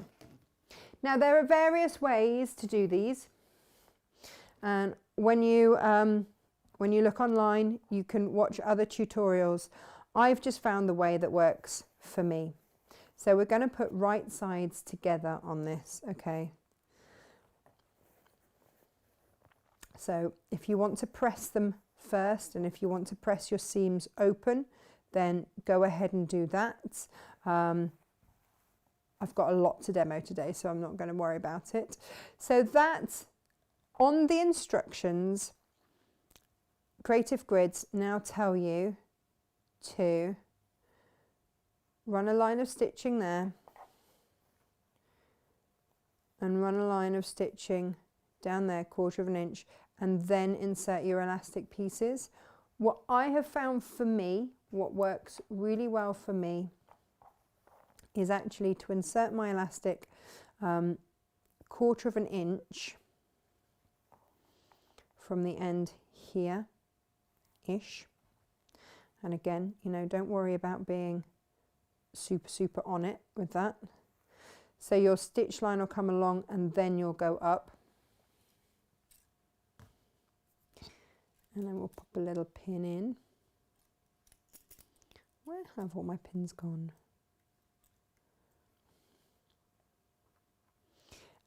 Now there are various ways to do these, and when you look online you can watch other tutorials. I've just found the way that works for me. So we're going to put right sides together on this, okay? So if you want to press them first, and if you want to press your seams open, then go ahead and do that. I've got a lot to demo today, so I'm not going to worry about it. So that, on the instructions, Creative Grids now tell you to run a line of stitching there and run a line of stitching down there, 1/4 inch, and then insert your elastic pieces. What I have found for me, what works really well for me, is actually to insert my elastic 1/4 inch from the end here-ish. And again, you know, don't worry about being super on it with that. So your stitch line will come along and then you'll go up. And then we'll pop a little pin in. Where have all my pins gone?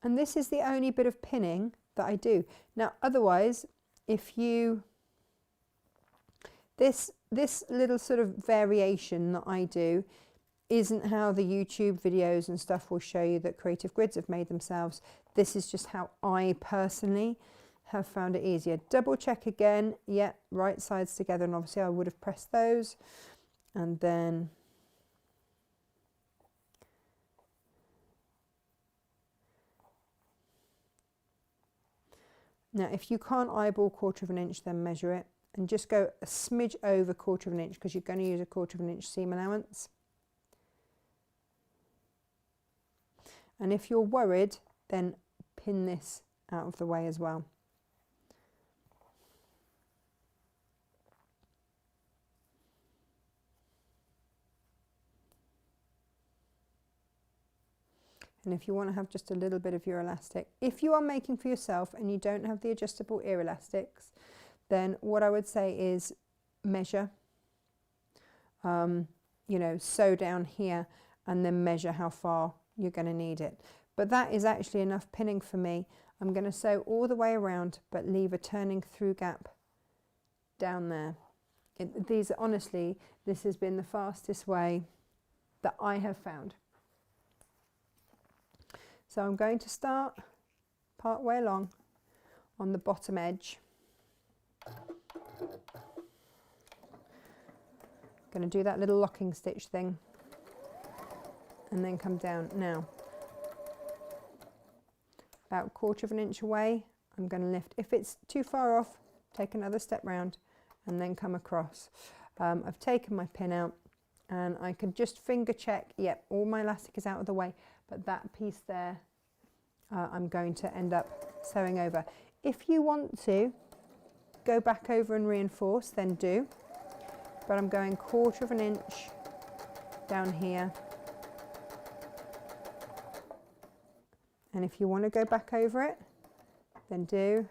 And this is the only bit of pinning that I do. Now, otherwise, if you, this little sort of variation that I do isn't how the YouTube videos and stuff will show you that Creative Grids have made themselves. This is just how I personally have found it easier. Double check again. Yeah, right sides together, and obviously I would have pressed those. And then Now if you can't eyeball 1/4 of an inch, then measure it and just go a smidge over 1/4 of an inch because you're going to use a 1/4 of an inch seam allowance. And if you're worried, then pin this out of the way as well. And if you want to have just a little bit of your elastic, if you are making for yourself and you don't have the adjustable ear elastics, then what I would say is measure, you know, sew down here and then measure how far you're going to need it. But that is actually enough pinning for me. I'm going to sew all the way around but leave a turning through gap down there. Honestly, this has been the fastest way that I have found. So I'm going to start part way along on the bottom edge. Going to do that little locking stitch thing and then come down. Now, about 1/4 of an inch away, I'm going to lift. If it's too far off, take another step round and then come across. I've taken my pin out and I can just finger check, yep, all my elastic is out of the way, but that piece there I'm going to end up sewing over. If you want to go back over and reinforce, then do, but I'm going 1/4 of an inch down here. And if you want to go back over it, then do,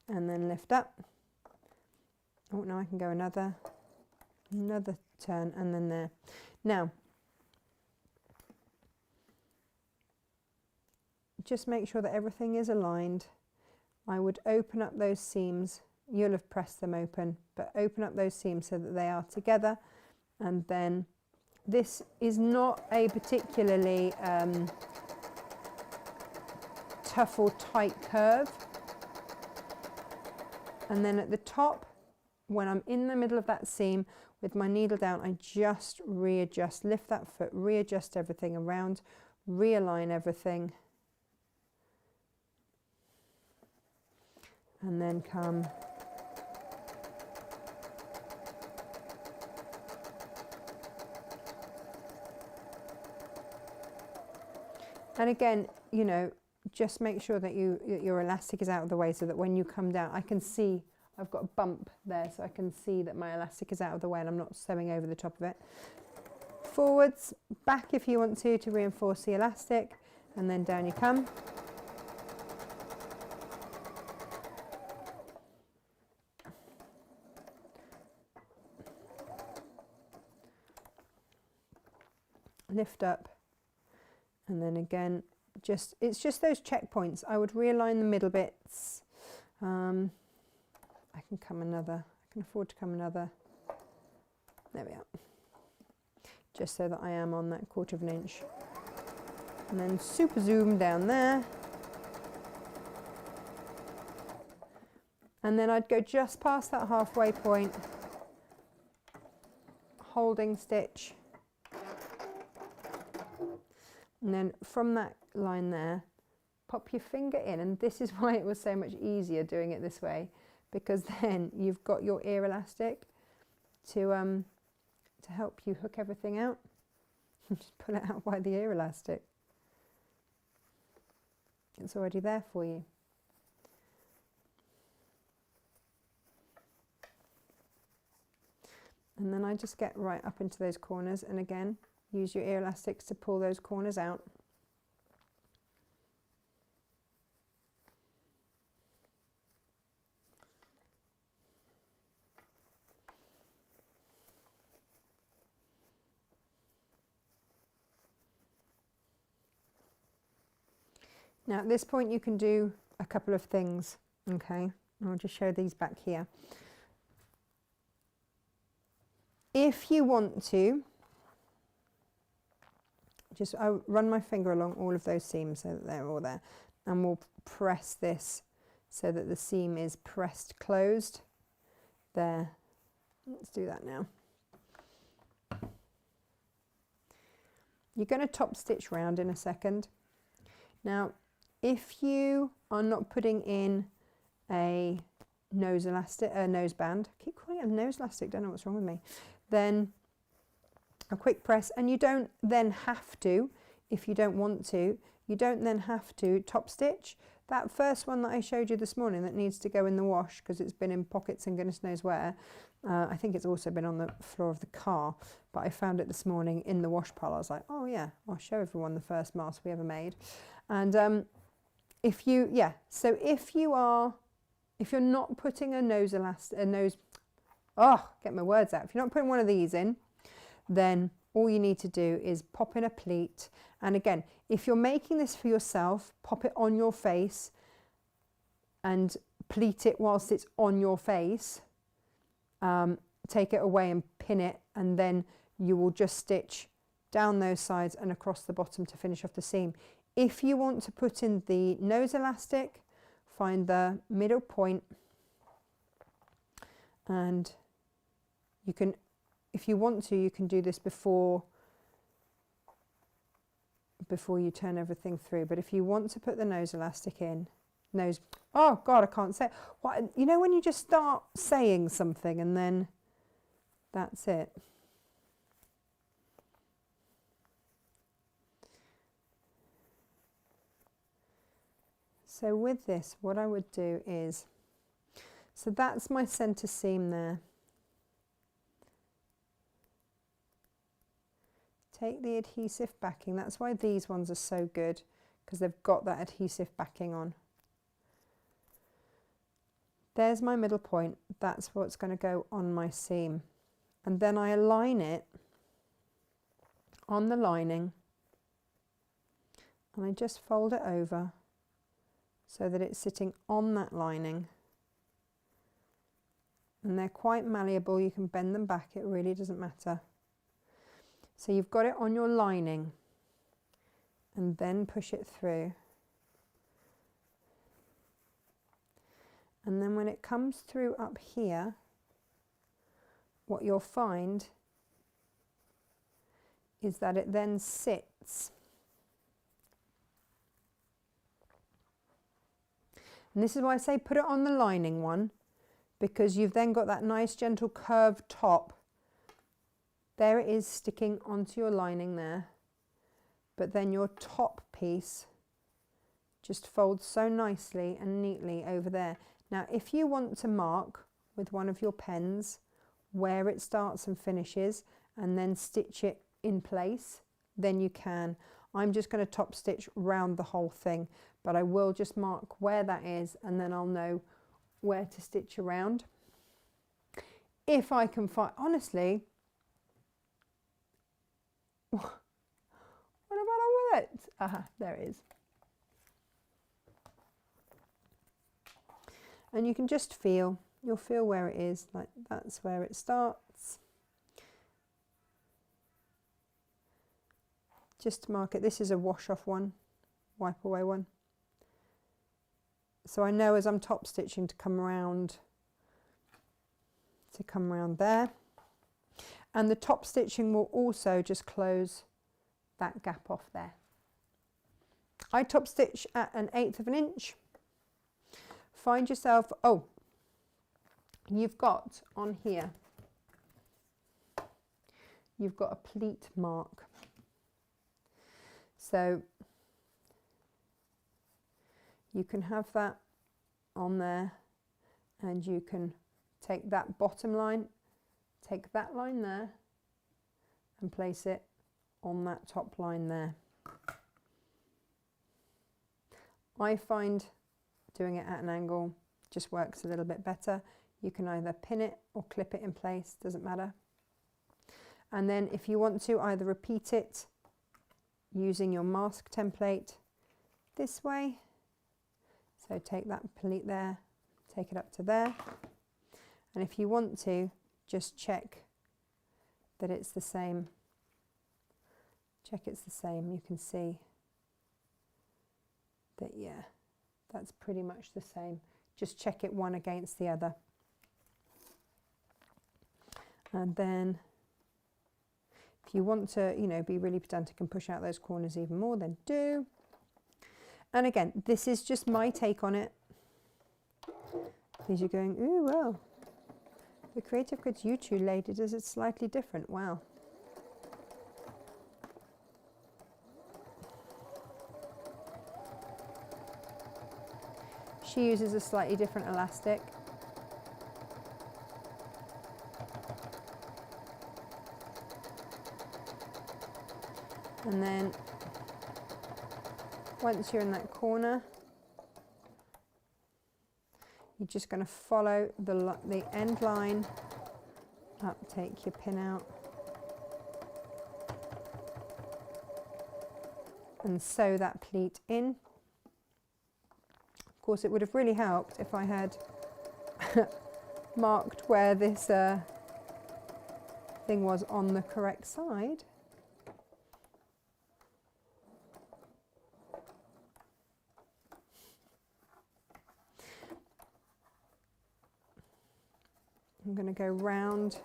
and then lift up. Oh, now I can go another turn and then there. Now, just make sure that everything is aligned. I would open up those seams. You'll have pressed them open, but open up those seams so that they are together. And then this is not a particularly tough or tight curve. And then at the top, when I'm in the middle of that seam with my needle down, I just readjust, lift that foot, readjust everything around, realign everything, and then come and again, you know, just make sure that your elastic is out of the way so that when you come down, I can see I've got a bump there, so I can see that my elastic is out of the way and I'm not sewing over the top of it. Forwards, back if you want to reinforce the elastic, and then down you come. Lift up, and then again, it's just those checkpoints. I would realign the middle bits. I can come another, I can afford to come another, there we are, just so that I am on that 1/4 of an inch, and then super zoom down there, and then I'd go just past that halfway point, holding stitch, and then from that line there, pop your finger in, and this is why it was so much easier doing it this way, because then you've got your ear elastic to help you hook everything out. Just pull it out by the ear elastic. It's already there for you. And then I just get right up into those corners, and again, use your ear elastics to pull those corners out. Now at this point you can do a couple of things, okay? I'll just show these back here. If you want to, I'll run my finger along all of those seams so that they're all there, and we'll press this so that the seam is pressed closed. There, let's do that now. You're going to top stitch round in a second. Now, if you are not putting in a nose elastic, a nose band, I keep calling it a nose elastic, don't know what's wrong with me, then a quick press, and you don't then have to, if you don't want to, you don't then have to top stitch. That first one that I showed you this morning that needs to go in the wash because it's been in pockets and goodness knows where. I think it's also been on the floor of the car, but I found it this morning in the wash pile. I was like, oh yeah, I'll show everyone the first mask we ever made. And if you're not putting a nose elastic, get my words out. If you're not putting one of these in, then all you need to do is pop in a pleat. And again, if you're making this for yourself, pop it on your face and pleat it whilst it's on your face. Take it away and pin it, and then you will just stitch down those sides and across the bottom to finish off the seam. If you want to put in the nose elastic, find the middle point, and you can, if you want to, you can do this before you turn everything through. But if you want to put the nose elastic in, oh God, I can't say it. What, you know when you just start saying something and then that's it. So with this, what I would do is, so that's my center seam there. Take the adhesive backing. That's why these ones are so good, because they've got that adhesive backing on. There's my middle point. That's what's going to go on my seam. And then I align it on the lining, and I just fold it over so that it's sitting on that lining. And they're quite malleable. You can bend them back. It really doesn't matter. So you've got it on your lining, and then push it through. And then when it comes through up here, what you'll find is that it then sits. And this is why I say put it on the lining one, because you've then got that nice gentle curved top. There it is sticking onto your lining there, but then your top piece just folds so nicely and neatly over there. Now, if you want to mark with one of your pens where it starts and finishes and then stitch it in place, then you can. I'm just going to top stitch round the whole thing, but I will just mark where that is, and then I'll know where to stitch around. If I can find, honestly, what have I done with it? Aha, there it is. And you can just feel, you'll feel where it is, like that's where it starts. Just to mark it, this is a wash off one, wipe away one. So I know as I'm top stitching to come around there. And the top stitching will also just close that gap off there. I top stitch at 1/8 of an inch. Find yourself, oh, you've got on here, you've got a pleat mark. So you can have that on there, and you can take that bottom line, take that line there and place it on that top line there. I find doing it at an angle just works a little bit better. You can either pin it or clip it in place, doesn't matter. And then if you want to either repeat it using your mask template this way, so take that pleat there, take it up to there, and if you want to, just check that it's the same. Check it's the same. You can see that, yeah, that's pretty much the same. Just check it one against the other. And then if you want to, you know, be really pedantic and push out those corners even more, then do. And again, this is just my take on it. Because you're going, ooh, well, the Creative Goods YouTube lady does it slightly different. Wow. She uses a slightly different elastic. And then once you're in that corner, you're just going to follow the end line up, take your pin out, and sew that pleat in. Of course, it would have really helped if I had marked where this thing was on the correct side. I'm going to go round.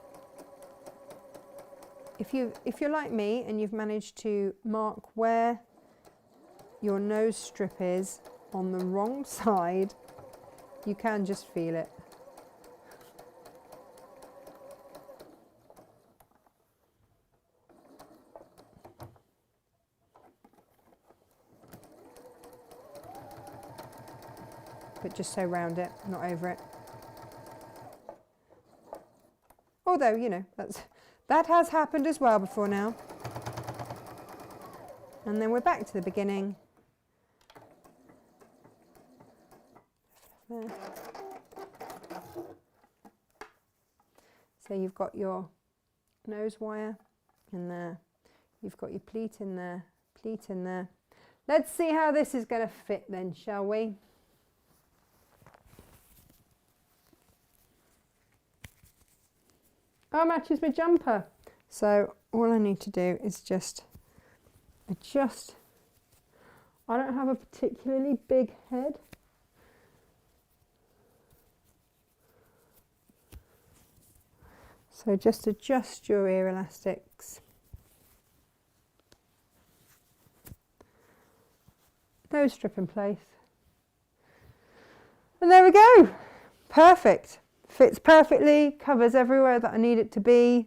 If you're like me and you've managed to mark where your nose strip is on the wrong side, you can just feel it. But just sew round it, not over it. Although, you know, that has happened as well before now. And then we're back to the beginning. There. So you've got your nose wire in there. You've got your pleat in there, pleat in there. Let's see how this is going to fit then, shall we? Oh, matches my jumper. So all I need to do is just adjust. I don't have a particularly big head. So just adjust your ear elastics. Nose strip in place. And there we go. Perfect. Fits perfectly, covers everywhere that I need it to be.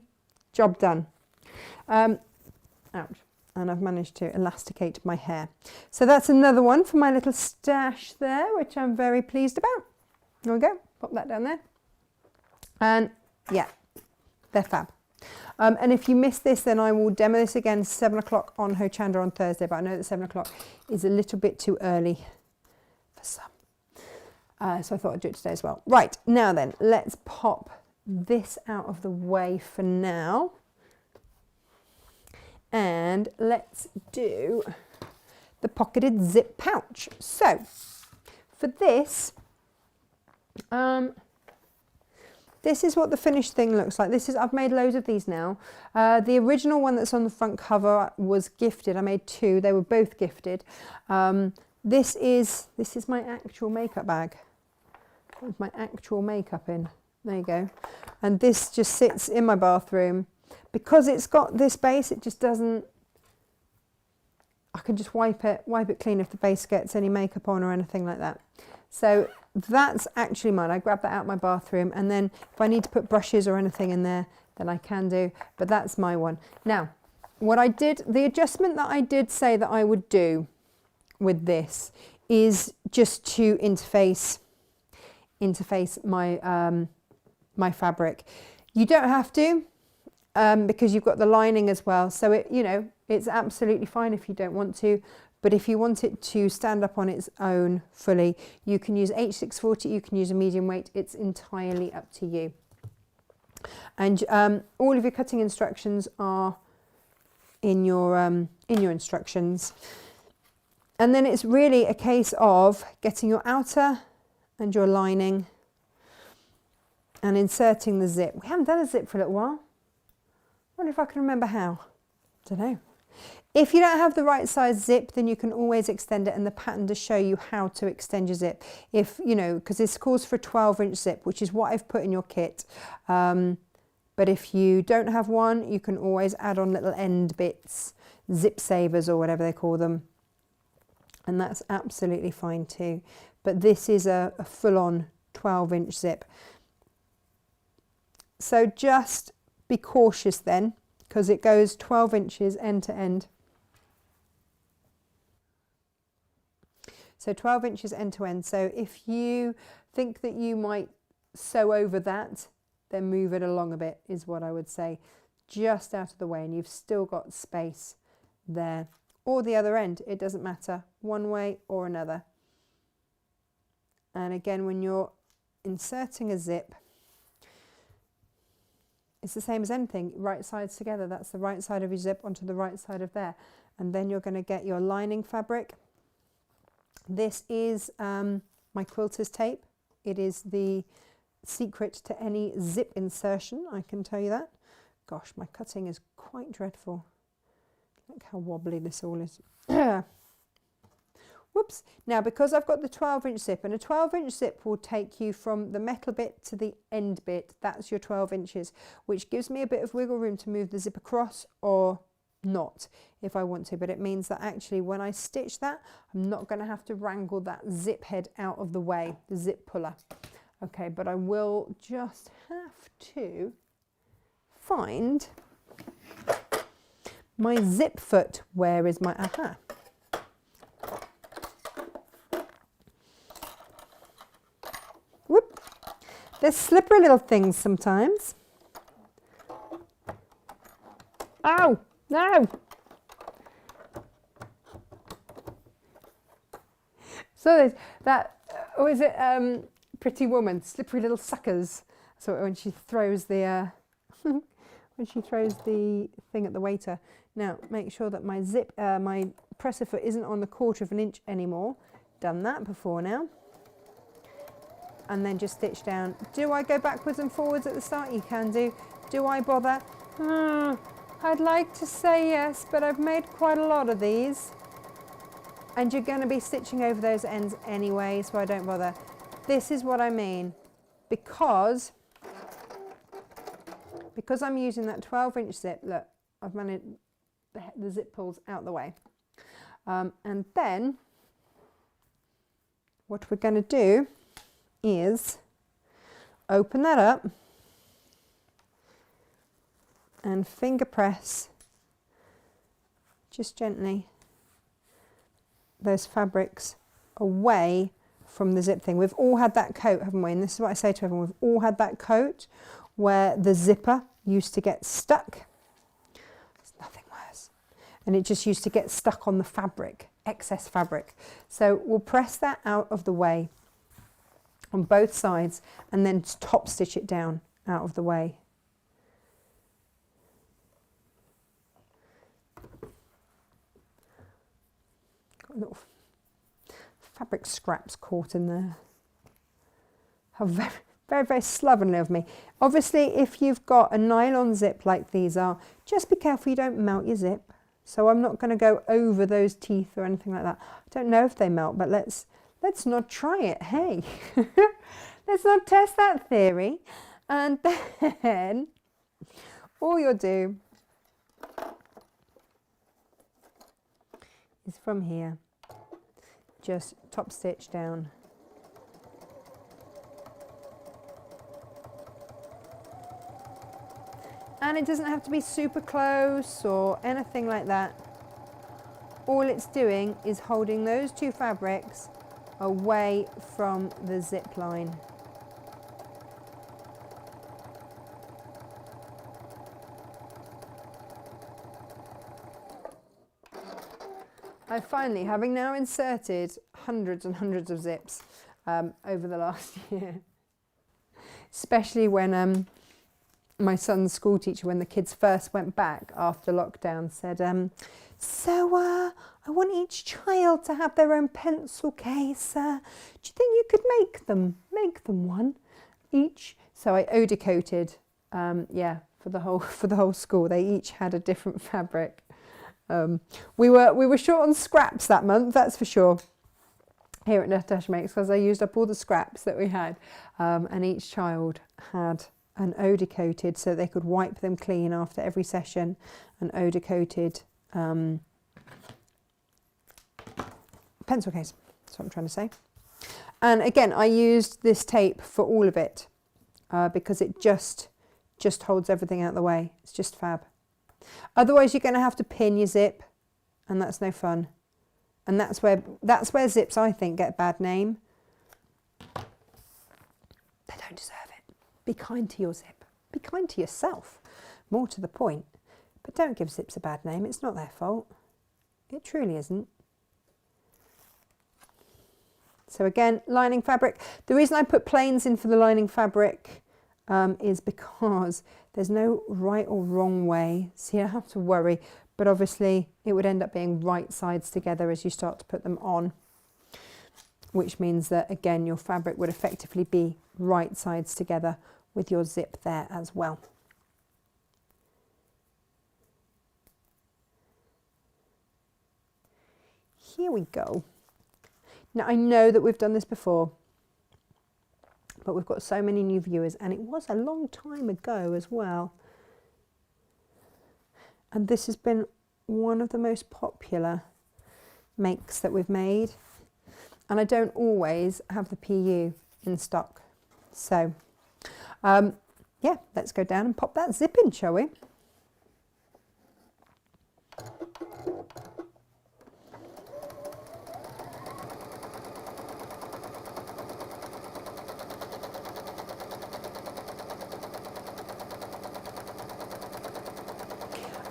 Job done. Ouch. And I've managed to elasticate my hair. So that's another one for my little stash there, which I'm very pleased about. There we go. Pop that down there. And yeah, they're fab. And if you missed this, then I will demo this again 7 o'clock on Hochanda on Thursday. But I know that 7 o'clock is a little bit too early for some. So I thought I'd do it today as well. Right, now then, let's pop this out of the way for now. And let's do the pocketed zip pouch. So for this, this is what the finished thing looks like. I've made loads of these now. The original one that's on the front cover was gifted. I made 2. They were both gifted. This is my actual makeup bag. With my actual makeup in. There you go. And this just sits in my bathroom. Because it's got this base, it just doesn't, I can just wipe it clean if the base gets any makeup on or anything like that. So that's actually mine. I grab that out of my bathroom, and then if I need to put brushes or anything in there, then I can do, but that's my one. Now, what I did, the adjustment that I did say that I would do with this is just to interface my my fabric. You don't have to, because you've got the lining as well. So it, you know, it's absolutely fine if you don't want to. But if you want it to stand up on its own fully, you can use H640. You can use a medium weight. It's entirely up to you. And all of your cutting instructions are in your instructions. And then it's really a case of getting your outer and your lining and inserting the zip. We haven't done a zip for a little while. I wonder if I can remember how. Don't know. If you don't have the right size zip, then you can always extend it, and the pattern does show you how to extend your zip. If, you know, because this calls for a 12-inch zip, which is what I've put in your kit. But if you don't have one, you can always add on little end bits, zip savers or whatever they call them. and that's absolutely fine too. But this is a full-on 12-inch zip. So just be cautious then, because it goes 12 inches end to end. So 12 inches end to end. So if you think that you might sew over that, then move it along a bit is what I would say. Just out of the way, and you've still got space there. Or the other end, it doesn't matter, one way or another. And again, when you're inserting a zip, it's the same as anything, right sides together. That's the right side of your zip onto the right side of there. And then you're going to get your lining fabric. This is my quilter's tape. It is the secret to any zip insertion, I can tell you that. Gosh, my cutting is quite dreadful. Look how wobbly this all is. Whoops. Now, because I've got the 12-inch zip, and a 12-inch zip will take you from the metal bit to the end bit. That's your 12 inches, which gives me a bit of wiggle room to move the zip across or not if I want to. But it means that actually when I stitch that, I'm not going to have to wrangle that zip head out of the way, the zip puller. Okay, but I will just have to find my zip foot. Where is my, aha. Whoop. They're slippery little things sometimes. Ow, no. So there's that, or is it Pretty Woman, slippery little suckers. So when she throws the, when she throws the thing at the waiter. Now make sure that my zip, my presser foot isn't on the 1/4 inch anymore. Done that before now. And then just stitch down. Do I go backwards and forwards at the start? You can do. Do I bother? I'd like to say yes, but I've made quite a lot of these. And you're going to be stitching over those ends anyway, so I don't bother. This is what I mean. Because I'm using that 12-inch zip, look, I've managed, the zip pulls out the way. And then what we're going to do is open that up and finger press just gently those fabrics away from the zip thing. We've all had that coat, haven't we? And this is what I say to everyone, we've all had that coat where the zipper used to get stuck. There's nothing worse. And it just used to get stuck on the fabric, excess fabric. So we'll press that out of the way on both sides and then top stitch it down out of the way. Got a little fabric scraps caught in there. How very, very, very slovenly of me. Obviously, if you've got a nylon zip like these are, just be careful you don't melt your zip. So I'm not going to go over those teeth or anything like that. I don't know if they melt, but let's not try it, hey. Let's not test that theory. And then all you'll do is from here, just top stitch down. And it doesn't have to be super close or anything like that. All it's doing is holding those two fabrics away from the zip line. I finally, having now inserted hundreds and hundreds of zips over the last year, especially when my son's school teacher, when the kids first went back after lockdown, said, I want each child to have their own pencil case. Do you think you could make them one each? So I eau de coated, yeah, for the whole school. They each had a different fabric. We were short on scraps that month, that's for sure, here at Natasha Makes, because I used up all the scraps that we had, and each child had an eau de coated so they could wipe them clean after every session, an eau de coated pencil case. That's what I'm trying to say. And again, I used this tape for all of it because it just holds everything out of the way. It's just fab. Otherwise, you're going to have to pin your zip, and that's no fun. And that's where zips, I think, get a bad name. They don't deserve it. Be kind to your zip. Be kind to yourself. More to the point. But don't give zips a bad name. It's not their fault. It truly isn't. So again, lining fabric. The reason I put plains in for the lining fabric is because there's no right or wrong way. So you don't have to worry. But obviously it would end up being right sides together as you start to put them on. Which means that, again, your fabric would effectively be right sides together with your zip there as well. Here we go. Now, I know that we've done this before, but we've got so many new viewers, and it was a long time ago as well. And this has been one of the most popular makes that we've made. And I don't always have the PU in stock. So, yeah, let's go down and pop that zip in, shall we?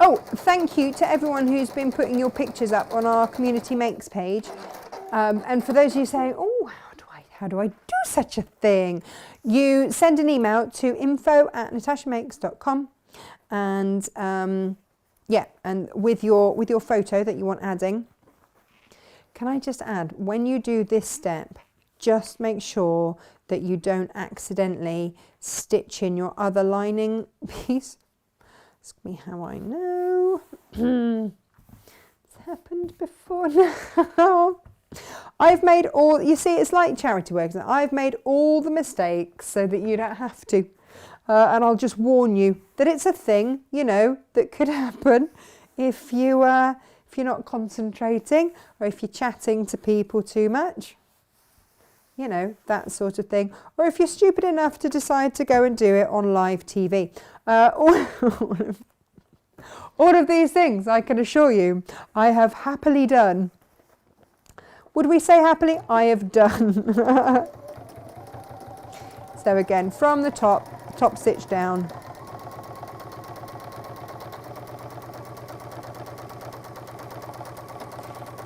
Oh, thank you to everyone who's been putting your pictures up on our Community Makes page. And for those of you saying, oh, how do I do such a thing? You send an email to info@natashamakes.com, and yeah, and with your photo that you want adding. Can I just add, when you do this step, just make sure that you don't accidentally stitch in your other lining piece. Ask me how I know. It's happened before now. I've made all, you see, it's like charity work. I've made all the mistakes so that you don't have to. And I'll just warn you that it's a thing, you know, that could happen if you're not concentrating, or if you're chatting to people too much. You know, that sort of thing. Or if you're stupid enough to decide to go and do it on live TV. All of these things, I can assure you, I have happily done. Would we say happily? I have done. So again, from the top stitch down.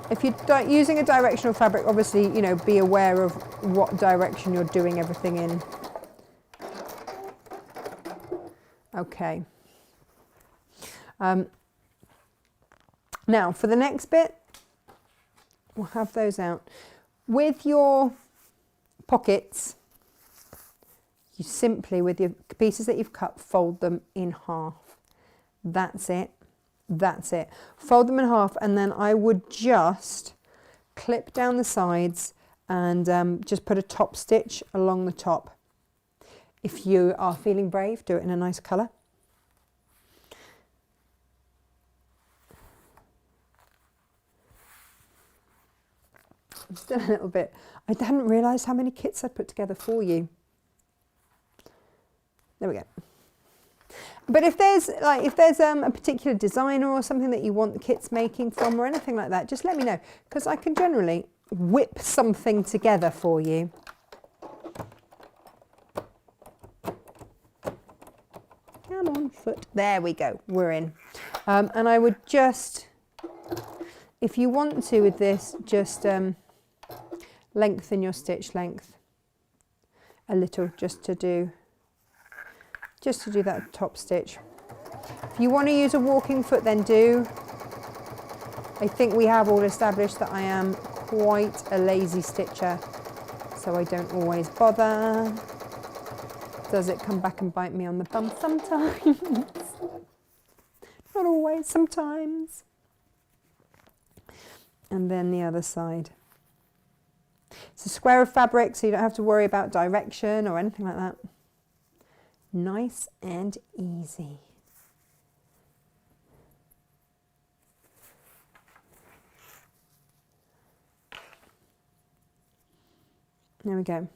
If you're using a directional fabric, obviously, you know, be aware of what direction you're doing everything in. Okay. Now, for the next bit, we'll have those out. With your pockets, you simply, with your pieces that you've cut, fold them in half. That's it. That's it. Fold them in half, and then I would just clip down the sides and just put a top stitch along the top. If you are feeling brave, do it in a nice colour. I'm still a little bit, I hadn't realised how many kits I'd put together for you. There we go. But if there's a particular designer or something that you want the kits making from, or anything like that, just let me know, because I can generally whip something together for you. Come on, foot. There we go. We're in. And I would just, if you want to with this, just lengthen your stitch length a little, just to do that top stitch. If you want to use a walking foot, then do. I think we have all established that I am quite a lazy stitcher, so I don't always bother. Does it come back and bite me on the bum sometimes? Not always, sometimes. And then the other side. It's a square of fabric, so you don't have to worry about direction or anything like that. Nice and easy. There we go.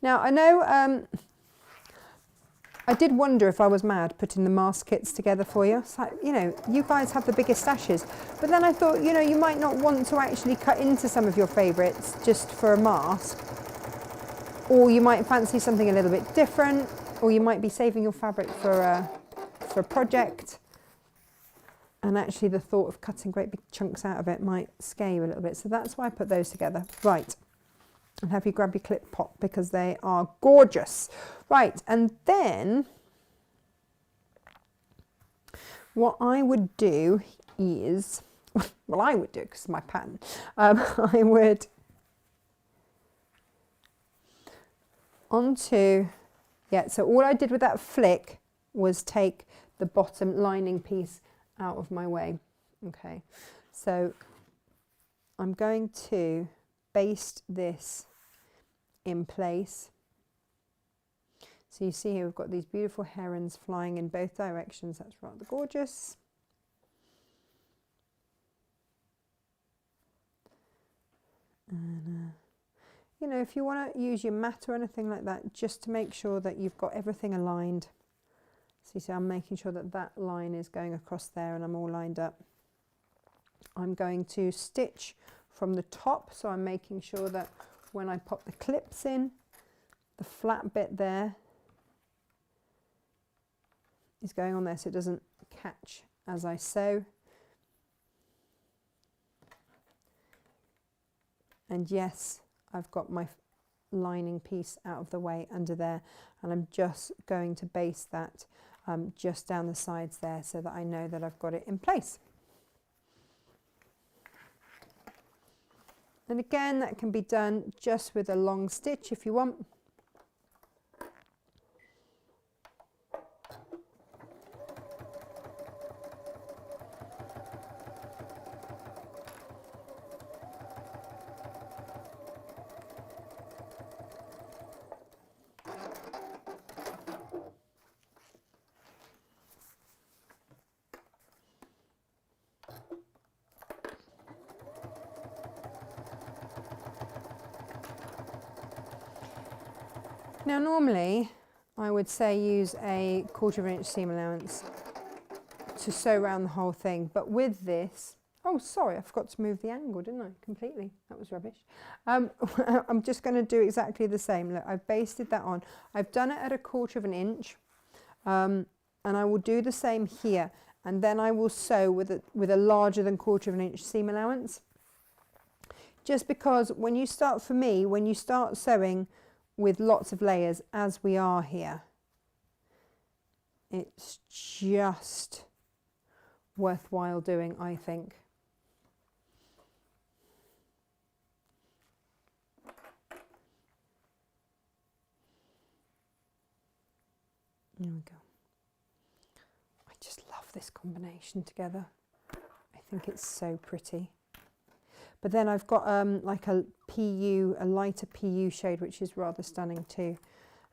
Now I know I did wonder if I was mad putting the mask kits together for you. It's like, you know, you guys have the biggest stashes. But then I thought, you know, you might not want to actually cut into some of your favourites just for a mask. Or you might fancy something a little bit different. Or you might be saving your fabric for a project. And actually the thought of cutting great big chunks out of it might scare you a little bit. So that's why I put those together. Right. And have you grab your clip pop because they are gorgeous. Right, and then what I would do is, well, I would do because it's my pattern. I would onto, yeah, so all I did with that flick was take the bottom lining piece out of my way. Okay, so I'm going to baste this in place. So you see here we've got these beautiful herons flying in both directions. That's rather gorgeous. And you know, if you want to use your mat or anything like that, just to make sure that you've got everything aligned. So you see I'm making sure that that line is going across there and I'm all lined up. I'm going to stitch from the top, so I'm making sure that when I pop the clips in, the flat bit there is going on there so it doesn't catch as I sew. And yes, I've got my lining piece out of the way under there, and I'm just going to baste that just down the sides there so that I know that I've got it in place. And again, that can be done just with a long stitch if you want. Now normally I would say use a 1/4 inch seam allowance to sew around the whole thing, but with this, oh sorry, I forgot to move the angle, didn't I? Completely, that was rubbish. I'm just going to do exactly the same. Look, I've basted that on. I've done it at a 1/4 inch, and I will do the same here, and then I will sew with a larger than 1/4 inch seam allowance. Just because when you start, for me, when you start sewing with lots of layers as we are here, it's just worthwhile doing, I think. There we go. I just love this combination together. I think it's so pretty. But then I've got like a lighter PU shade, which is rather stunning too.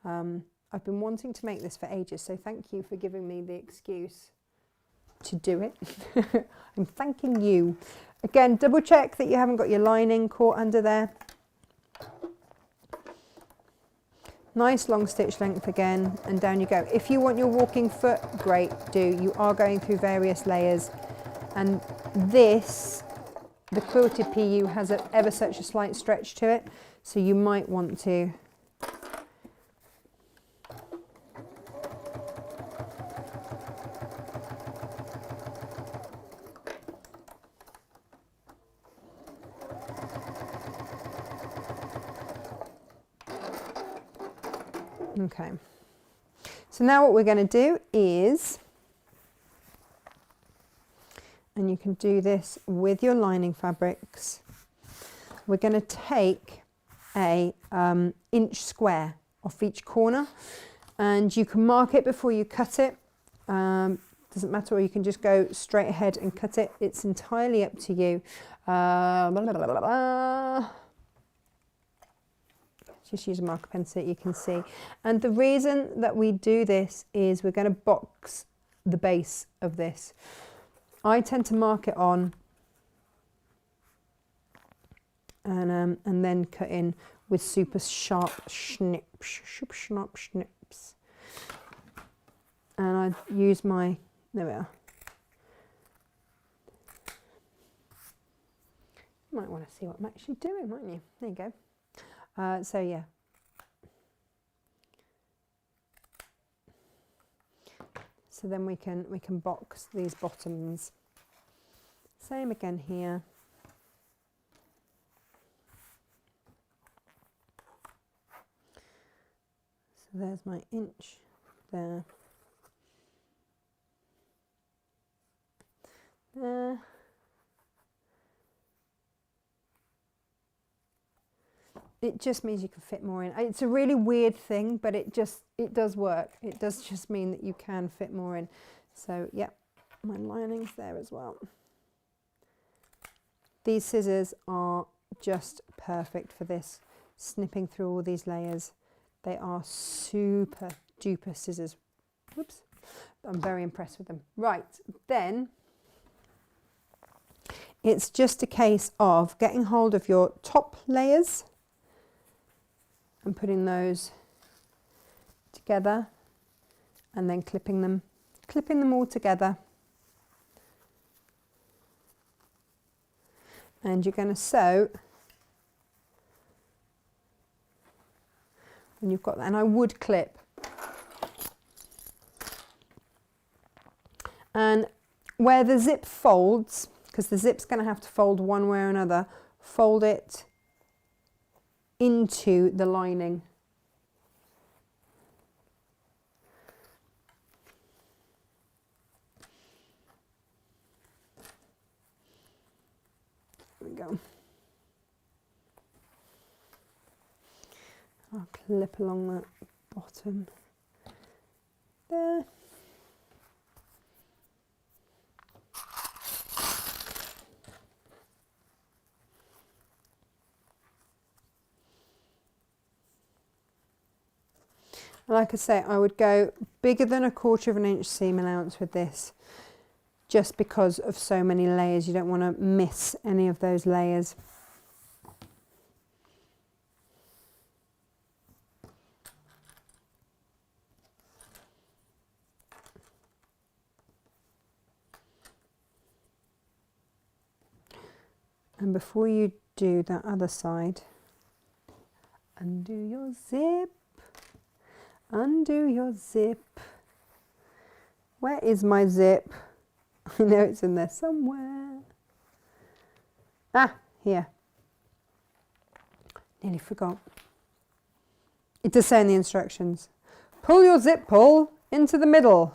I've been wanting to make this for ages, so thank you for giving me the excuse to do it. I'm thanking you. Again, double check that you haven't got your lining caught under there. Nice long stitch length again, and down you go. If you want your walking foot, great, do. You are going through various layers, and this, the quilted PU, has ever such a slight stretch to it, so you might want to okay. So now what we're going to do is, and you can do this with your lining fabrics, we're going to take a inch square off each corner, and you can mark it before you cut it. Doesn't matter, or you can just go straight ahead and cut it. It's entirely up to you. Just use a marker pen so that you can see. And the reason that we do this is we're going to box the base of this. I tend to mark it on and then cut in with super sharp snips. And I use my, there we are. You might want to see what I'm actually doing, mightn't you? There you go. So yeah. So then we can box these bottoms. Same again here. So there's my inch there. There. It just means you can fit more in. It's a really weird thing, but it does work. It does just mean that you can fit more in. So yeah, my lining's there as well. These scissors are just perfect for this, snipping through all these layers. They are super duper scissors. Whoops, I'm very impressed with them. Right, then it's just a case of getting hold of your top layers and putting those together and then clipping them all together. And you're going to sew when you've got that. And I would clip. And where the zip folds, because the zip's going to have to fold one way or another, fold it into the lining. There we go. I'll clip along that bottom there. Like I say, I would go bigger than 1/4 of an inch seam allowance with this, just because of so many layers. You don't want to miss any of those layers. And before you do that other side, undo your zip. Undo your zip. Where is my zip? I know it's in there somewhere. Ah, here. Nearly forgot. It does say in the instructions, pull your zip pull into the middle.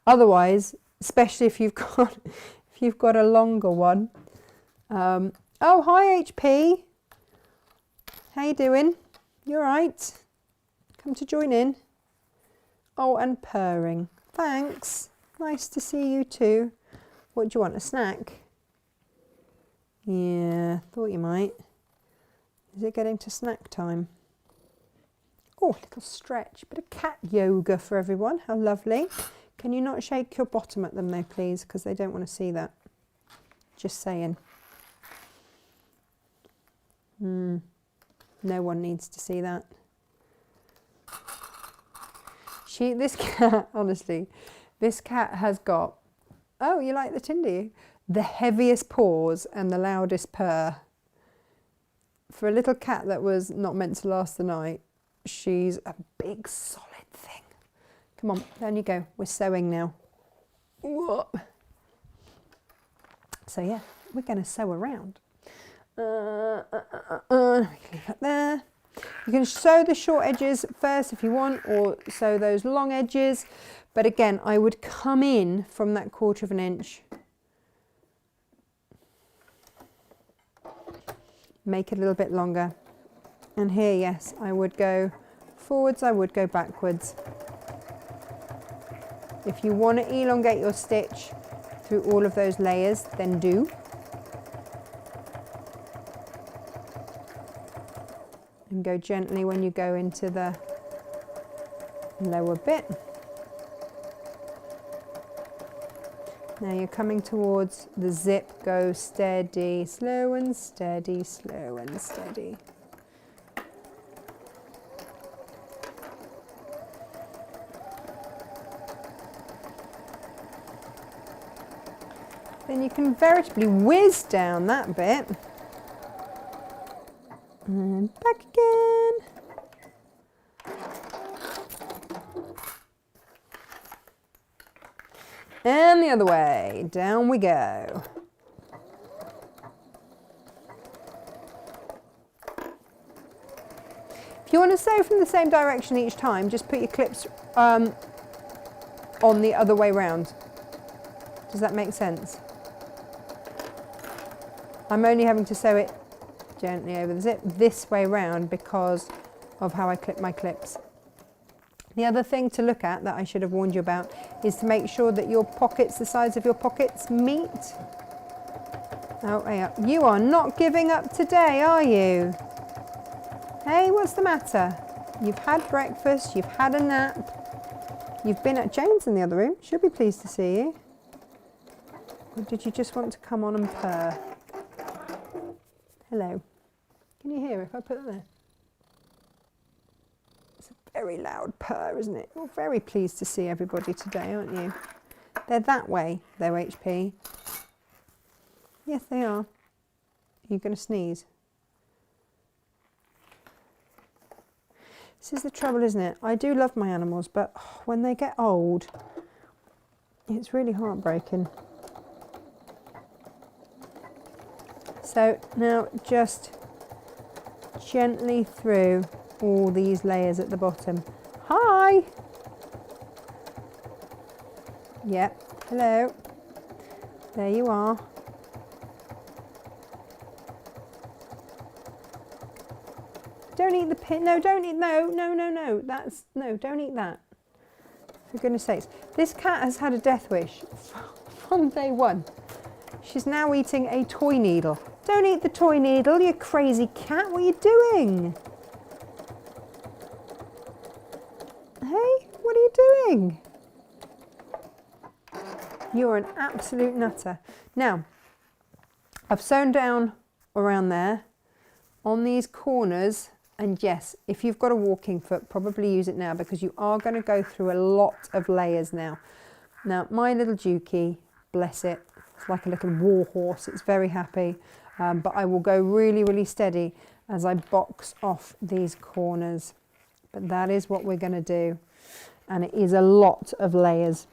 Otherwise, especially if you've got a longer one. Oh, hi HP. How you doing? You all right? Come to join in. Oh, and purring. Thanks. Nice to see you too. What do you want, a snack? Yeah, thought you might. Is it getting to snack time? Oh, a little stretch. Bit of cat yoga for everyone. How lovely. Can you not shake your bottom at them though, please? Because they don't want to see that. Just saying. No one needs to see that. This cat, honestly, this cat has got, oh, you like the tin, do you? The heaviest paws and the loudest purr. For a little cat that was not meant to last the night, she's a big solid thing. Come on, down you go. We're sewing now. Whoop. So yeah, we're going to sew around. Leave that there. You can sew the short edges first if you want, or sew those long edges. But again, I would come in from that 1/4 of an inch. Make it a little bit longer. And here, yes, I would go forwards, I would go backwards. If you want to elongate your stitch through all of those layers, then do. And go gently when you go into the lower bit. Now you're coming towards the zip, go steady, slow and steady, slow and steady. Then you can veritably whiz down that bit. And back again. And the other way, down we go. If you want to sew from the same direction each time, just put your clips on the other way round. Does that make sense? I'm only having to sew it gently over the zip this way round because of how I clip my clips. The other thing to look at that I should have warned you about is to make sure that your pockets, the sides of your pockets, meet. Oh, yeah. You are not giving up today, are you? Hey, what's the matter? You've had breakfast, you've had a nap, you've been at Jane's in the other room. She'll be pleased to see you. Or did you just want to come on and purr? Hello. Can you hear if I put it there? It's a very loud purr, isn't it? You're very pleased to see everybody today, aren't you? They're that way, though, HP. Yes, they are. Are you going to sneeze? This is the trouble, isn't it? I do love my animals, but when they get old, it's really heartbreaking. So now just gently through all these layers at the bottom. Hi! Yep, hello. There you are. Don't eat the pin. No, don't eat. No. That's no. Don't eat that. For goodness sakes, this cat has had a death wish from day one. She's now eating a toy needle. Don't eat the toy needle, you crazy cat. What are you doing? Hey, what are you doing? You're an absolute nutter. Now, I've sewn down around there on these corners. And yes, if you've got a walking foot, probably use it now because you are going to go through a lot of layers now. Now, my little Dukey, bless it, it's like a little war horse. It's very happy, but I will go really, really steady as I box off these corners. But that is what we're going to do. And it is a lot of layers.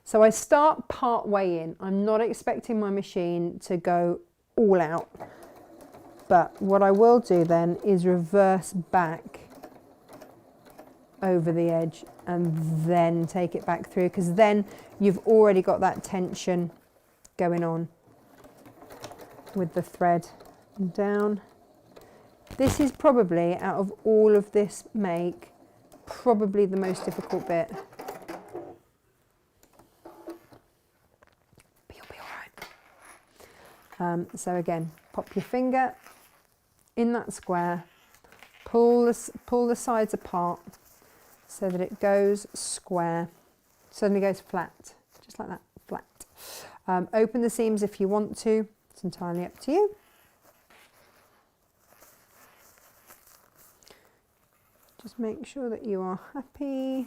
So I start part way in. I'm not expecting my machine to go all out. But what I will do then is reverse back over the edge and then take it back through, because then you've already got that tension going on with the thread and down. This is probably, out of all of this make, probably the most difficult bit. But you'll be all right. So again, pop your finger in that square, pull the sides apart so that it goes square, suddenly goes flat, just like that, flat. Open the seams if you want to, it's entirely up to you. Just make sure that you are happy,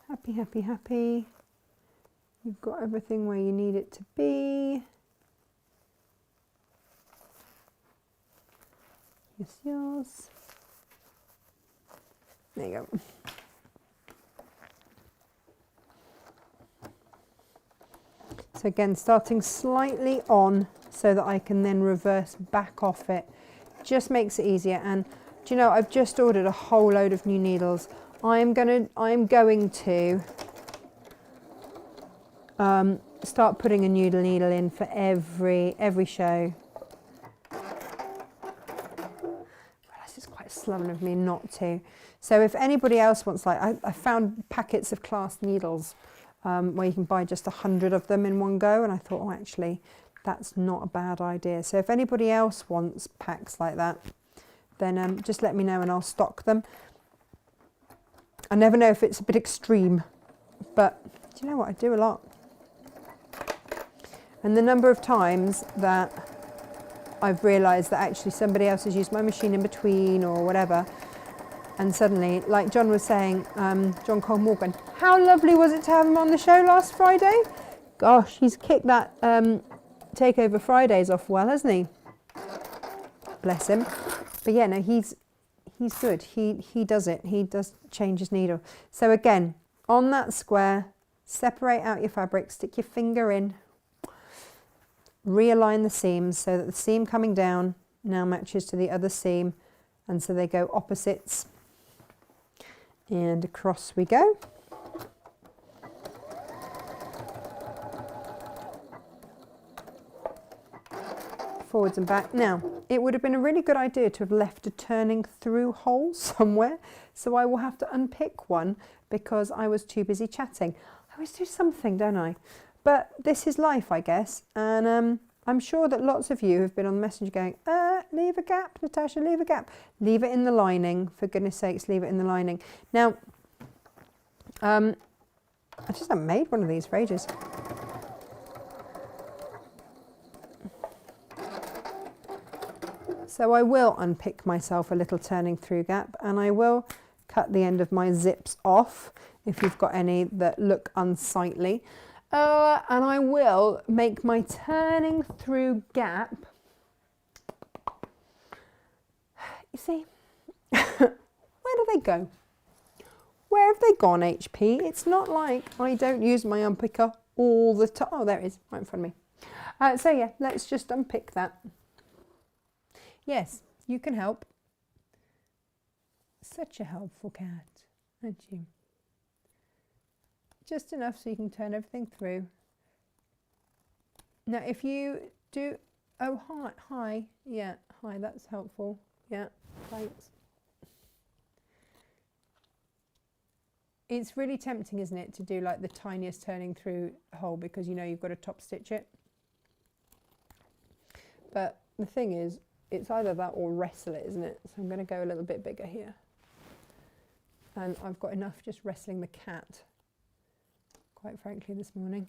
happy, happy, happy. You've got everything where you need it to be. Yours. There you go. So again, starting slightly on so that I can then reverse back off it. Just makes it easier. And do you know, I've just ordered a whole load of new needles. I'm going to start putting a needle in for every show. Sloven of me not to. So if anybody else wants, like I found packets of class needles where you can buy just 100 of them in one go, and I thought, oh, actually that's not a bad idea. So if anybody else wants packs like that, then just let me know and I'll stock them. I never know if it's a bit extreme, but do you know what, I do a lot. And the number of times that I've realised that actually somebody else has used my machine in between or whatever, and suddenly, like John was saying, John Cole Morgan, how lovely was it to have him on the show last Friday? Gosh, he's kicked that Takeover Fridays off well, hasn't he? Bless him. But yeah, no, he's good. He does it. He does change his needle. So again, on that square, separate out your fabric, stick your finger in, realign the seams so that the seam coming down now matches to the other seam, and so they go opposites, and across we go. Forwards and back. Now, it would have been a really good idea to have left a turning through hole somewhere, so I will have to unpick one because I was too busy chatting. I always do something, don't I? But this is life, I guess, and I'm sure that lots of you have been on the messenger going, leave a gap, Natasha, leave a gap. Leave it in the lining, for goodness sakes, leave it in the lining. Now, I just haven't made one of these for ages. So I will unpick myself a little turning through gap, and I will cut the end of my zips off if you've got any that look unsightly. And I will make my turning through gap. You see, where do they go? Where have they gone, HP? It's not like I don't use my unpicker all the time. Oh, there it is, right in front of me. So yeah, let's just unpick that. Yes, you can help. Such a helpful cat, aren't you? Just enough so you can turn everything through. Now if you do, oh hi, yeah, hi, that's helpful, yeah, thanks. It's really tempting, isn't it, to do like the tiniest turning through hole because you know you've got to top stitch it. But the thing is, it's either that or wrestle it, isn't it? So I'm going to go a little bit bigger here. And I've got enough just wrestling the cat, quite frankly, this morning.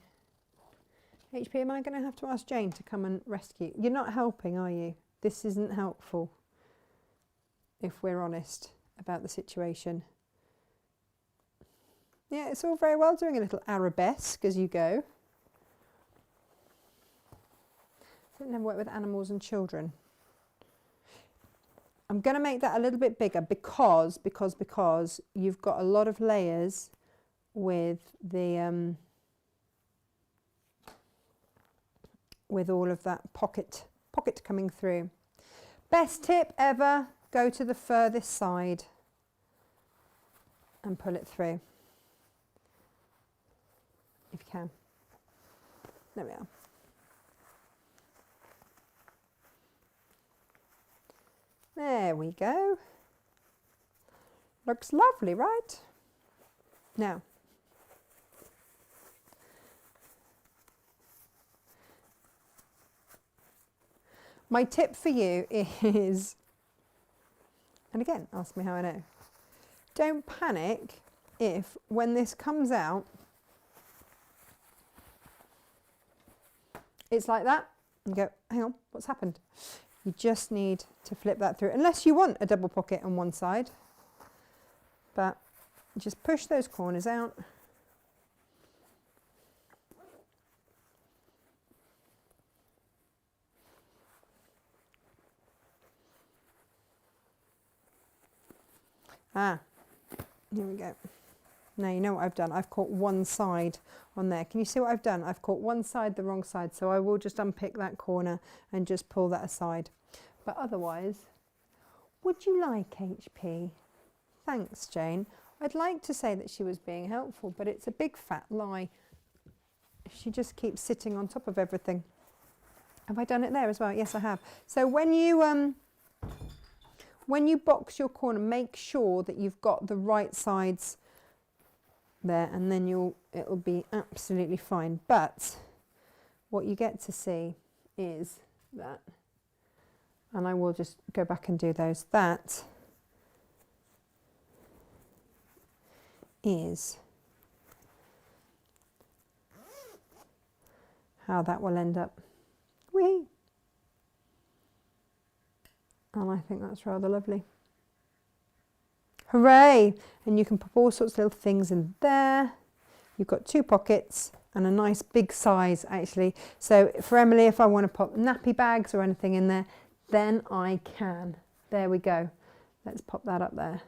HP, am I going to have to ask Jane to come and rescue? You're not helping, are you? This isn't helpful, if we're honest about the situation. Yeah, it's all very well doing a little arabesque as you go. I never work with animals and children. I'm going to make that a little bit bigger because you've got a lot of layers with the with all of that pocket coming through. Best tip ever, go to the furthest side and pull it through if you can. There we are. There we go. Looks lovely, right? Now, my tip for you is, and again, ask me how I know, don't panic if when this comes out, it's like that, and you go, hang on, what's happened? You just need to flip that through, unless you want a double pocket on one side. But just push those corners out. Here we go. Now you know what I've done. I've caught one side on there. Can you see what I've done? I've caught one side the wrong side, so I will just unpick that corner and just pull that aside. But otherwise, would you like HP? Thanks, Jane. I'd like to say that she was being helpful, but it's a big fat lie. She just keeps sitting on top of everything. Have I done it there as well? Yes, I have. So when you box your corner, make sure that you've got the right sides there, and then it'll be absolutely fine. But what you get to see is that, and I will just go back and do those, that is how that will end up. Whee! And I think that's rather lovely. Hooray! And you can pop all sorts of little things in there. You've got 2 pockets and a nice big size actually. So for Emily, if I want to pop nappy bags or anything in there, then I can. There we go. Let's pop that up there.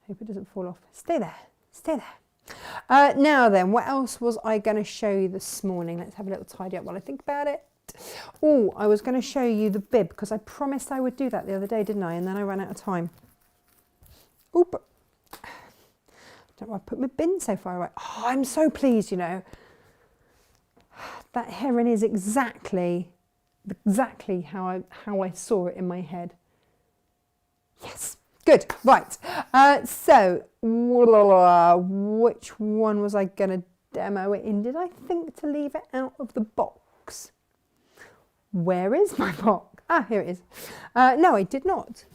Hope it doesn't fall off. Stay there, stay there. Now then, what else was I going to show you this morning? Let's have a little tidy up while I think about it. Oh, I was going to show you the bib because I promised I would do that the other day, didn't I? And then I ran out of time. Oop. Don't know why I put my bin so far away. Oh, I'm so pleased, you know. That heron is exactly how I saw it in my head. Yes, good. Right. So, which one was I going to demo it in? Did I think to leave it out of the box? Where is my box? Ah, here it is. No, I did not.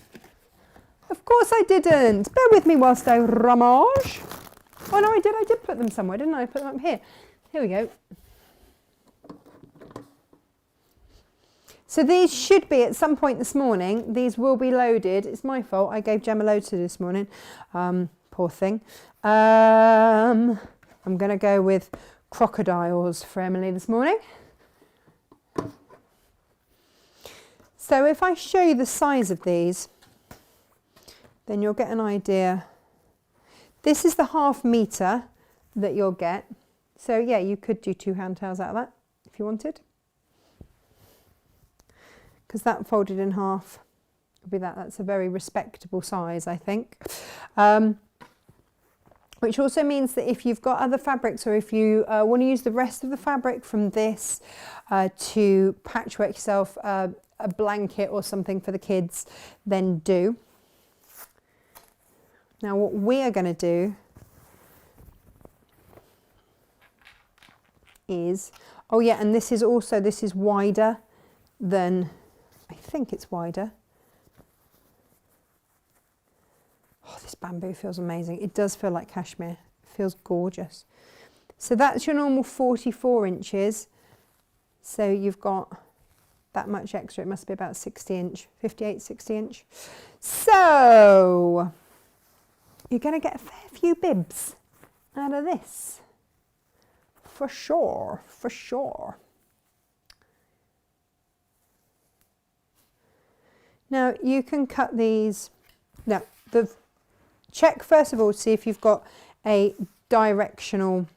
Of course I didn't. Bear with me whilst I rummage. Oh no, I did put them somewhere, didn't I? I put them up here. Here we go. So these should be at some point this morning. These will be loaded. It's my fault. I gave Jem a load to this morning. Poor thing. I'm going to go with crocodiles for Emily this morning. So if I show you the size of these, then you'll get an idea. This is the ½ metre that you'll get. So yeah, you could do 2 hand towels out of that if you wanted. Because that folded in half would be that. That's a very respectable size, I think. Which also means that if you've got other fabrics, or if you want to use the rest of the fabric from this to patchwork yourself a blanket or something for the kids, then do. Now what we are going to do is, oh yeah, and this is wider than, I think it's wider. Oh, this bamboo feels amazing. It does feel like cashmere. It feels gorgeous. So that's your normal 44 inches. So you've got that much extra. It must be about 60 inch, 58, 60 inch. So you're going to get a fair few bibs out of this. For sure, for sure. Now you can cut these. Now, check first of all to see if you've got a directional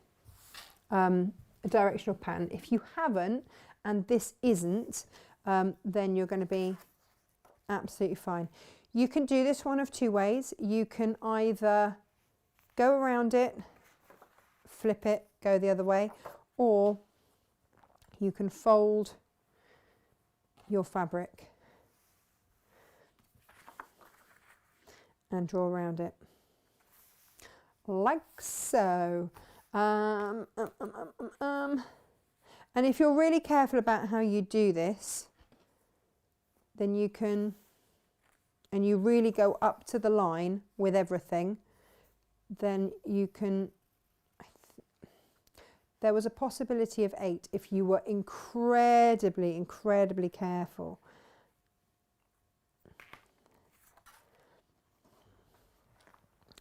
pattern. If you haven't, and this isn't, then you're going to be absolutely fine. You can do this one of 2 ways. You can either go around it, flip it, go the other way, or you can fold your fabric and draw around it like so. And if you're really careful about how you do this, then you can, and you really go up to the line with everything, then you can, there was a possibility of 8 if you were incredibly, incredibly careful.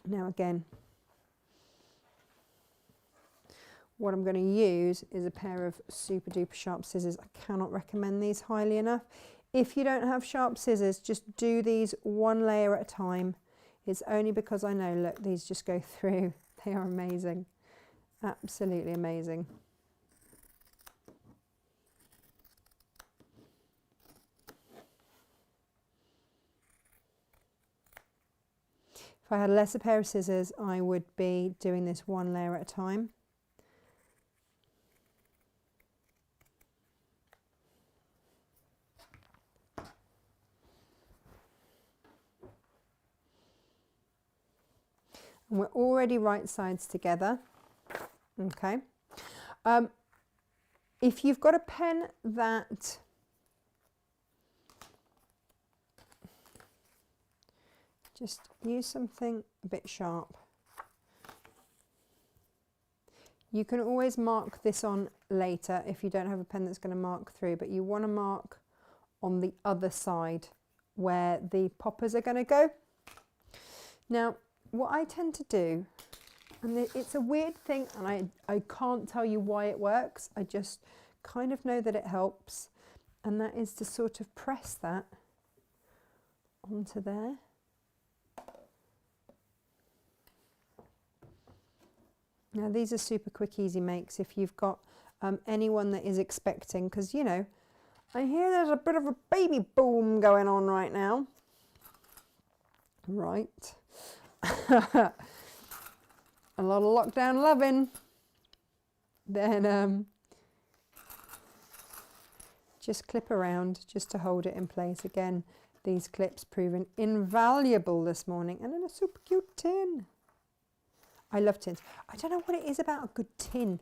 Now again, what I'm going to use is a pair of super duper sharp scissors. I cannot recommend these highly enough. If you don't have sharp scissors, just do these 1 layer at a time. It's only because I know, look, these just go through. They are amazing. Absolutely amazing. If I had a lesser pair of scissors, I would be doing this 1 layer at a time. And we're already right sides together. Okay. If you've got a pen that just use something a bit sharp. You can always mark this on later if you don't have a pen that's going to mark through, but you want to mark on the other side where the poppers are going to go. Now, what I tend to do, and it's a weird thing, and I can't tell you why it works, I just kind of know that it helps, and that is to sort of press that onto there. Now these are super quick, easy makes if you've got anyone that is expecting, because you know, I hear there's a bit of a baby boom going on right now. Right. A lot of lockdown loving. Then just clip around just to hold it in place. Again, these clips proven invaluable this morning, and in a super cute tin. I love tins. I don't know what it is about a good tin.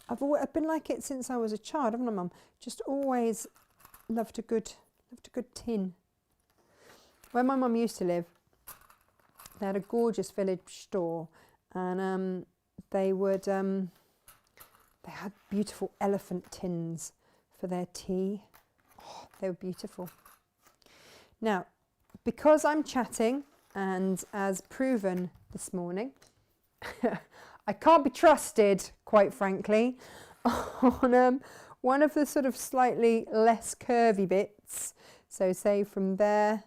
I've been like it since I was a child, haven't I, Mum? Just always loved a good tin. Where my mum used to live, they had a gorgeous village store, and they had beautiful elephant tins for their tea. Oh, they were beautiful. Now, because I'm chatting, and as proven this morning, I can't be trusted, quite frankly, on one of the sort of slightly less curvy bits. So say from there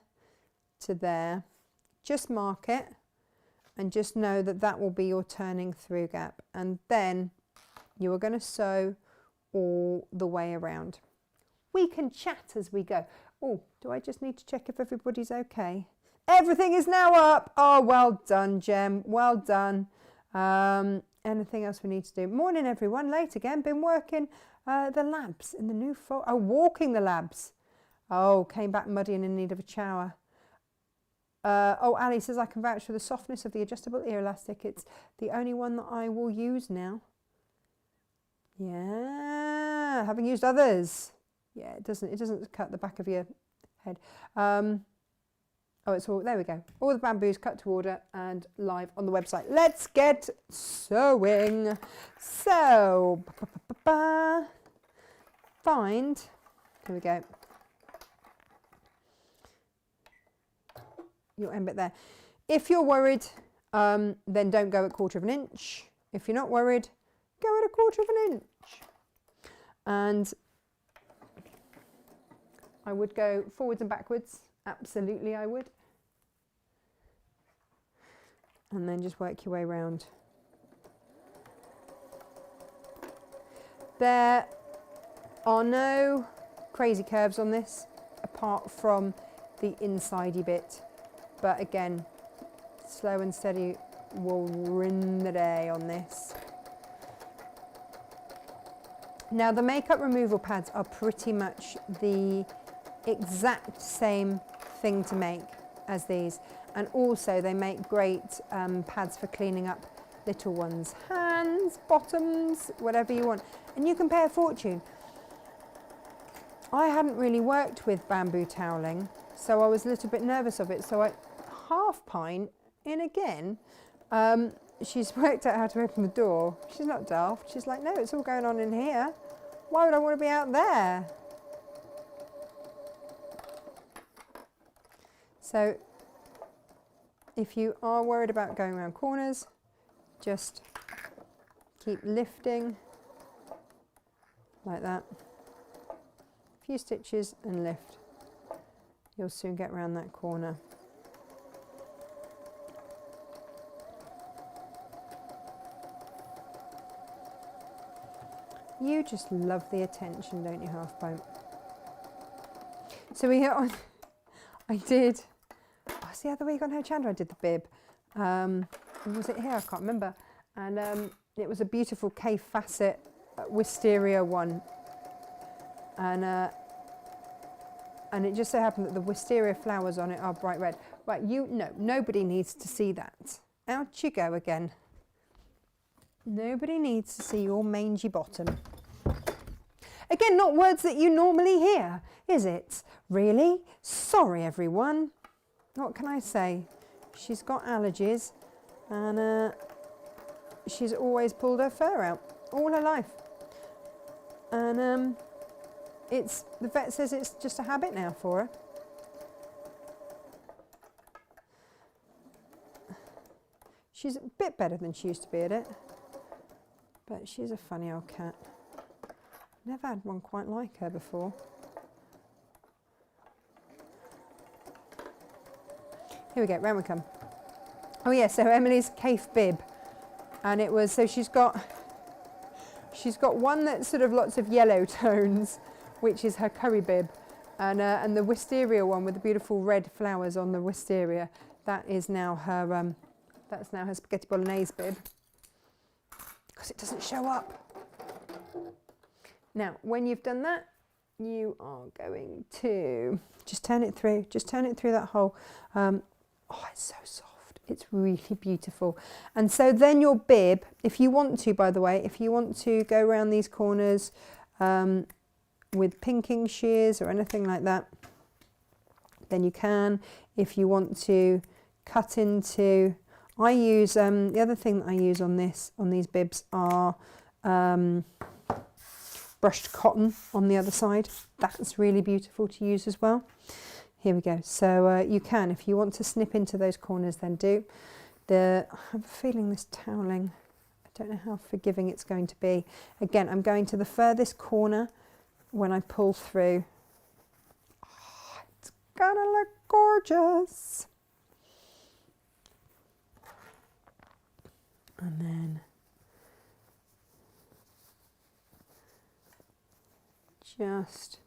to there, just mark it and just know that that will be your turning through gap, and then you are going to sew all the way around. We can chat as we go. Oh, do I just need to check if everybody's okay? Everything is now up. Oh, well done, Jem. Well done. Anything else we need to do? Morning, everyone. Late again. Been working the labs in the new fall. Oh, walking the labs. Oh, came back muddy and in need of a shower. Oh, Ali says I can vouch for the softness of the adjustable ear elastic. It's the only one that I will use now. Yeah, having used others. Yeah, it doesn't cut the back of your head. Oh, it's all, there we go. All the bamboos cut to order and live on the website. Let's get sewing. So, find, here we go, your end bit there. If you're worried, then don't go at 1/4 of an inch. If you're not worried, go at 1/4 of an inch. And I would go forwards and backwards. Absolutely, I would. And then just work your way around. There are no crazy curves on this, apart from the insidey bit. But again, slow and steady will win the day on this. Now the makeup removal pads are pretty much the exact same thing to make as these, and also they make great pads for cleaning up little ones' hands, bottoms, whatever you want, and you can pay a fortune. I hadn't really worked with bamboo toweling, so I was a little bit nervous of it, so I half pint in again. She's worked out how to open the door. She's not daft. She's like, no, it's all going on in here. Why would I want to be out there? So if you are worried about going around corners, just keep lifting like that. A few stitches and lift. You'll soon get around that corner. You just love the attention, don't you, Half Pint? So we hit on, I did, was the other week on Her Chandra I did the bib. Was it here? I can't remember. And it was a beautiful K facet wisteria one. And it just so happened that the wisteria flowers on it are bright red. Right, nobody needs to see that. Out you go again. Nobody needs to see your mangy bottom. Again, not words that you normally hear, is it? Really? Sorry, everyone. What can I say? She's got allergies, and she's always pulled her fur out. all her life. And the vet says it's just a habit now for her. She's a bit better than she used to be at it, but she's a funny old cat. Never had one quite like her before. Here we go, round we come. Oh yeah, so Emily's Cafe bib, and it was, so she's got one that's sort of lots of yellow tones, which is her curry bib, and the wisteria one with the beautiful red flowers on the wisteria, that is now her that's now her spaghetti bolognese bib, because it doesn't show up. Now, when you've done that, you are going to just turn it through that hole. Oh, it's so soft. It's really beautiful. And so then your bib, if you want to, by the way, if you want to go around these corners with pinking shears or anything like that, then you can. If you want to cut into, I use, the other thing that I use on these bibs are brushed cotton on the other side. That's really beautiful to use as well. Here we go. So you can, if you want to snip into those corners, then do. I have a feeling this toweling, I don't know how forgiving it's going to be. Again, I'm going to the furthest corner when I pull through. Oh, it's gonna look gorgeous. And then just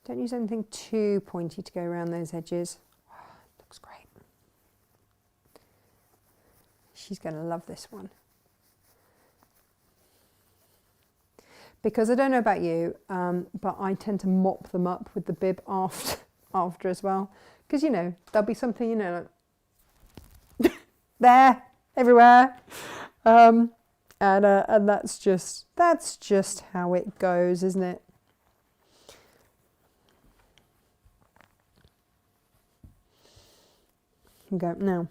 don't use anything too pointy to go around those edges. Oh, looks great. She's going to love this one. Because I don't know about you, but I tend to mop them up with the bib after as well. Because, you know, there'll be something, you know, like there, everywhere. And that's just how it goes, isn't it? Go now.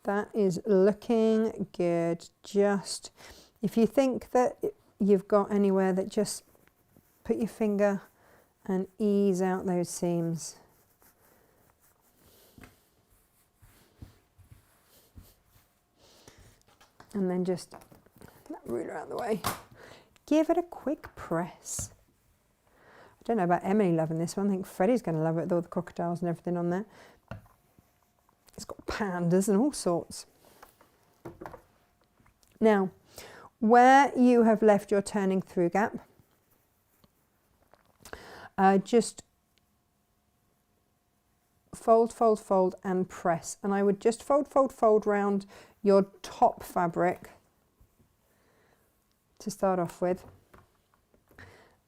That is looking good. Just if you think that you've got anywhere, that just put your finger and ease out those seams. And then just that ruler out of the way. Give it a quick press. I don't know about Emily loving this one. I think Freddie's going to love it with all the crocodiles and everything on there. It's got pandas and all sorts. Now, where you have left your turning through gap, just fold, fold, fold and press. And I would just fold, fold, fold round your top fabric to start off with.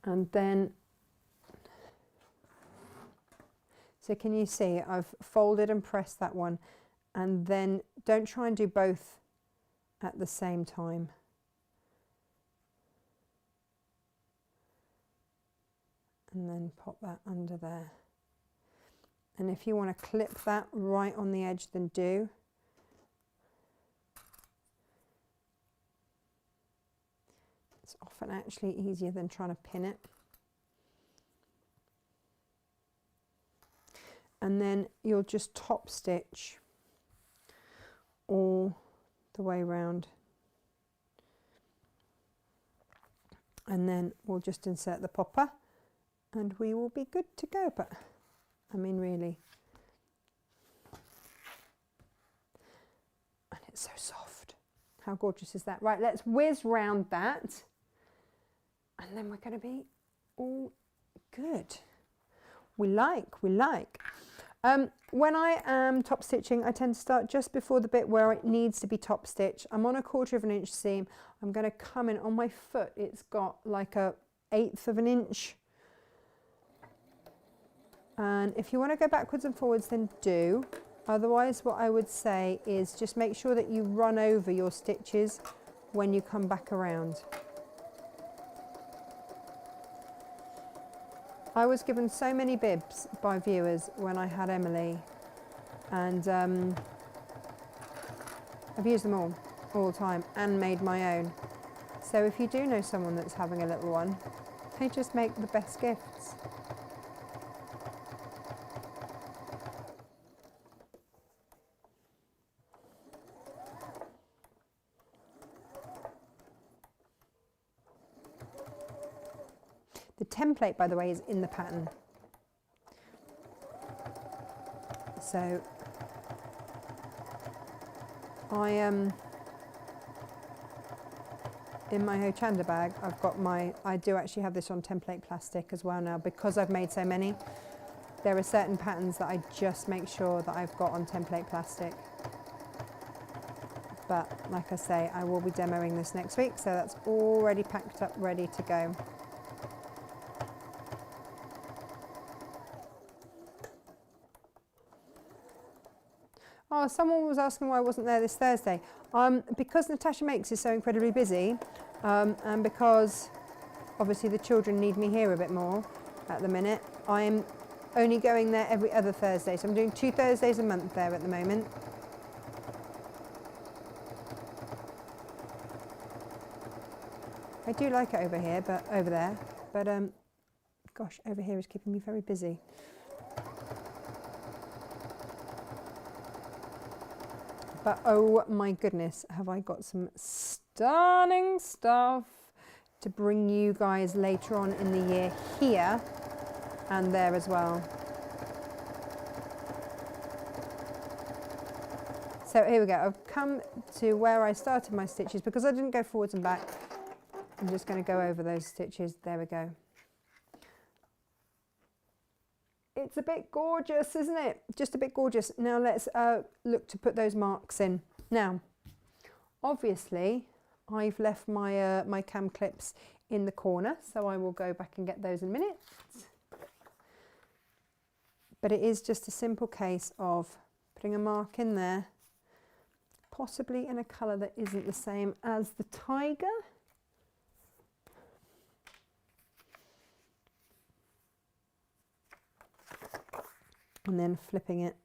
And then, so can you see I've folded and pressed that one, and then don't try and do both at the same time. And then pop that under there. And if you want to clip that right on the edge, then do. It's often actually easier than trying to pin it. And then you'll just top stitch all the way around. And then we'll just insert the popper and we will be good to go. But I mean, really. And it's so soft. How gorgeous is that? Right, let's whiz round that. And then we're going to be all good. We like. When I am top stitching, I tend to start just before the bit where it needs to be top stitched. I'm on a 1/4 of an inch seam. I'm going to come in on my foot. It's got like a 1/8 of an inch. And if you want to go backwards and forwards, then do. Otherwise, what I would say is just make sure that you run over your stitches when you come back around. I was given so many bibs by viewers when I had Emily, and I've used them all. all the time and made my own. So if you do know someone that's having a little one, they just make the best gifts. The template, by the way, is in the pattern. So I in my Hochanda bag, I've got I do actually have this on template plastic as well now, because I've made so many. There are certain patterns that I just make sure that I've got on template plastic. But like I say, I will be demoing this next week, so that's already packed up, ready to go. Oh, someone was asking why I wasn't there this Thursday. Because Natasha Makes is so incredibly busy, and because obviously the children need me here a bit more at the minute, I'm only going there every other Thursday. So I'm doing 2 Thursdays a month there at the moment. I do like it over here, but over there. But gosh, over here is keeping me very busy. But oh my goodness, have I got some stunning stuff to bring you guys later on in the year here and there as well. So here we go. I've come to where I started my stitches because I didn't go forwards and back. I'm just going to go over those stitches. There we go. It's a bit gorgeous, isn't it? Just a bit gorgeous. Now let's look to put those marks in. Now, obviously, I've left my my cam clips in the corner, so I will go back and get those in a minute. But it is just a simple case of putting a mark in there, possibly in a colour that isn't the same as the tiger. And then flipping it.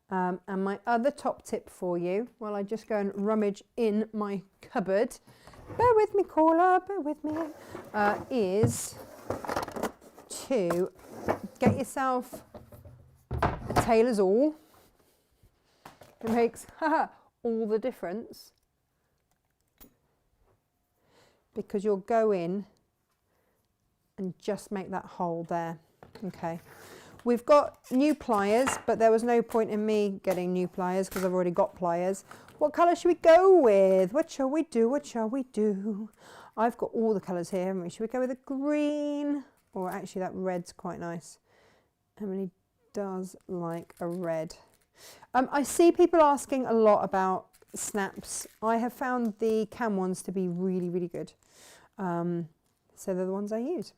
And my other top tip for you, while I just go and rummage in my cupboard, bear with me, caller, bear with me, is to get yourself a tailor's awl. It makes all the difference, because you'll go in and just make that hole there. Okay, we've got new pliers, but there was no point in me getting new pliers because I've already got pliers. What colour should we go with? What shall we do? What shall we do? I've got all the colours here, haven't we? Should we go with a green? Or actually that red's quite nice. Emily does like a red. I see people asking a lot about snaps. I have found the cam ones to be really, really good. So they're the ones I use.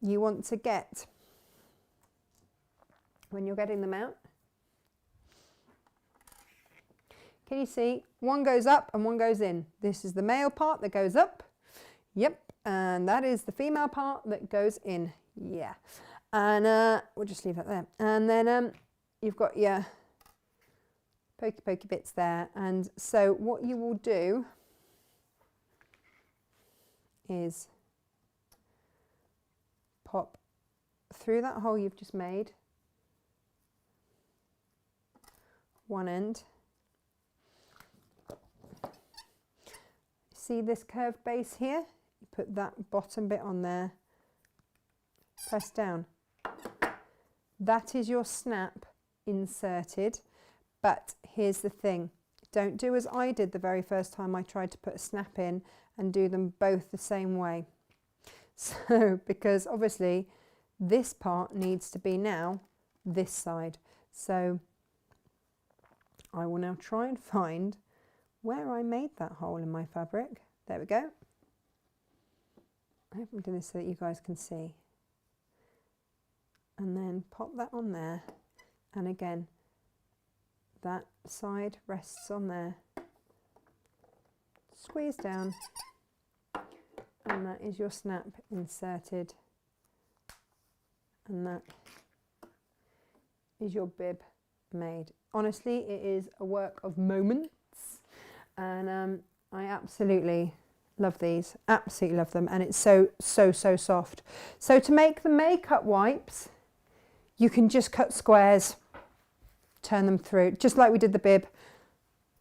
You want to get, when you're getting them out, can you see one goes up and one goes in? This is the male part that goes up. Yep, and that is the female part that goes in. Yeah, and we'll just leave that there. And then you've got your pokey bits there. And so what you will do is pop through that hole you've just made one end. See this curved base here? You put that bottom bit on there, press down. That is your snap inserted, but here's the thing. Don't do as I did the very first time I tried to put a snap in and do them both the same way. So, because obviously this part needs to be now this side. So I will now try and find where I made that hole in my fabric. There we go. I hope I'm doing this so that you guys can see. And then pop that on there. And again, that side rests on there. Squeeze down. And that is your snap inserted. And that is your bib made. Honestly, it is a work of moments, and I absolutely love these. Absolutely love them, and it's so soft. So to make the makeup wipes, you can just cut squares, turn them through, just like we did the bib.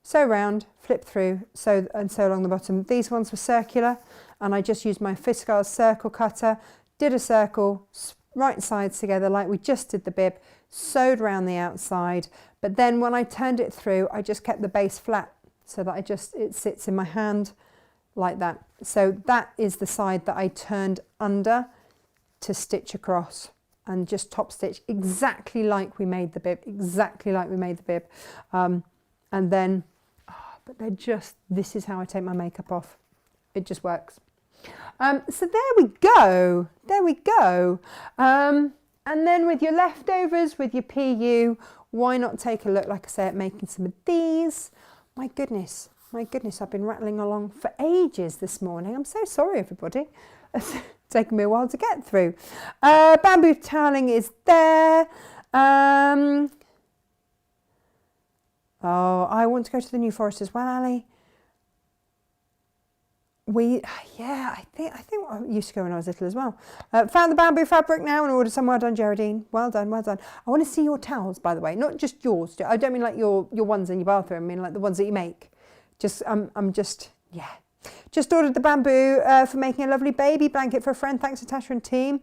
Sew round, flip through, sew along the bottom. These ones were circular, and I just used my Fiskars circle cutter, did a circle, right sides together like we just did the bib, sewed around the outside, but then when I turned it through, I just kept the base flat so that it sits in my hand like that. So that is the side that I turned under to stitch across, and just top stitch exactly like we made the bib, and then, but they're just, this is how I take my makeup off. It just works. So there we go. And then with your leftovers, with your PU, why not take a look, like I say, at making some of these. My goodness, I've been rattling along for ages this morning. I'm so sorry, everybody. It's taken me a while to get through. Bamboo toweling is there. Oh, I want to go to the New Forest as well, Ali. I think I used to go when I was little as well. Found the bamboo fabric now and ordered some. Well done, Geraldine. Well done. I want to see your towels, by the way, not just yours. I don't mean like your ones in your bathroom. I mean like the ones that you make. Just ordered the bamboo for making a lovely baby blanket for a friend. Thanks, Natasha and team.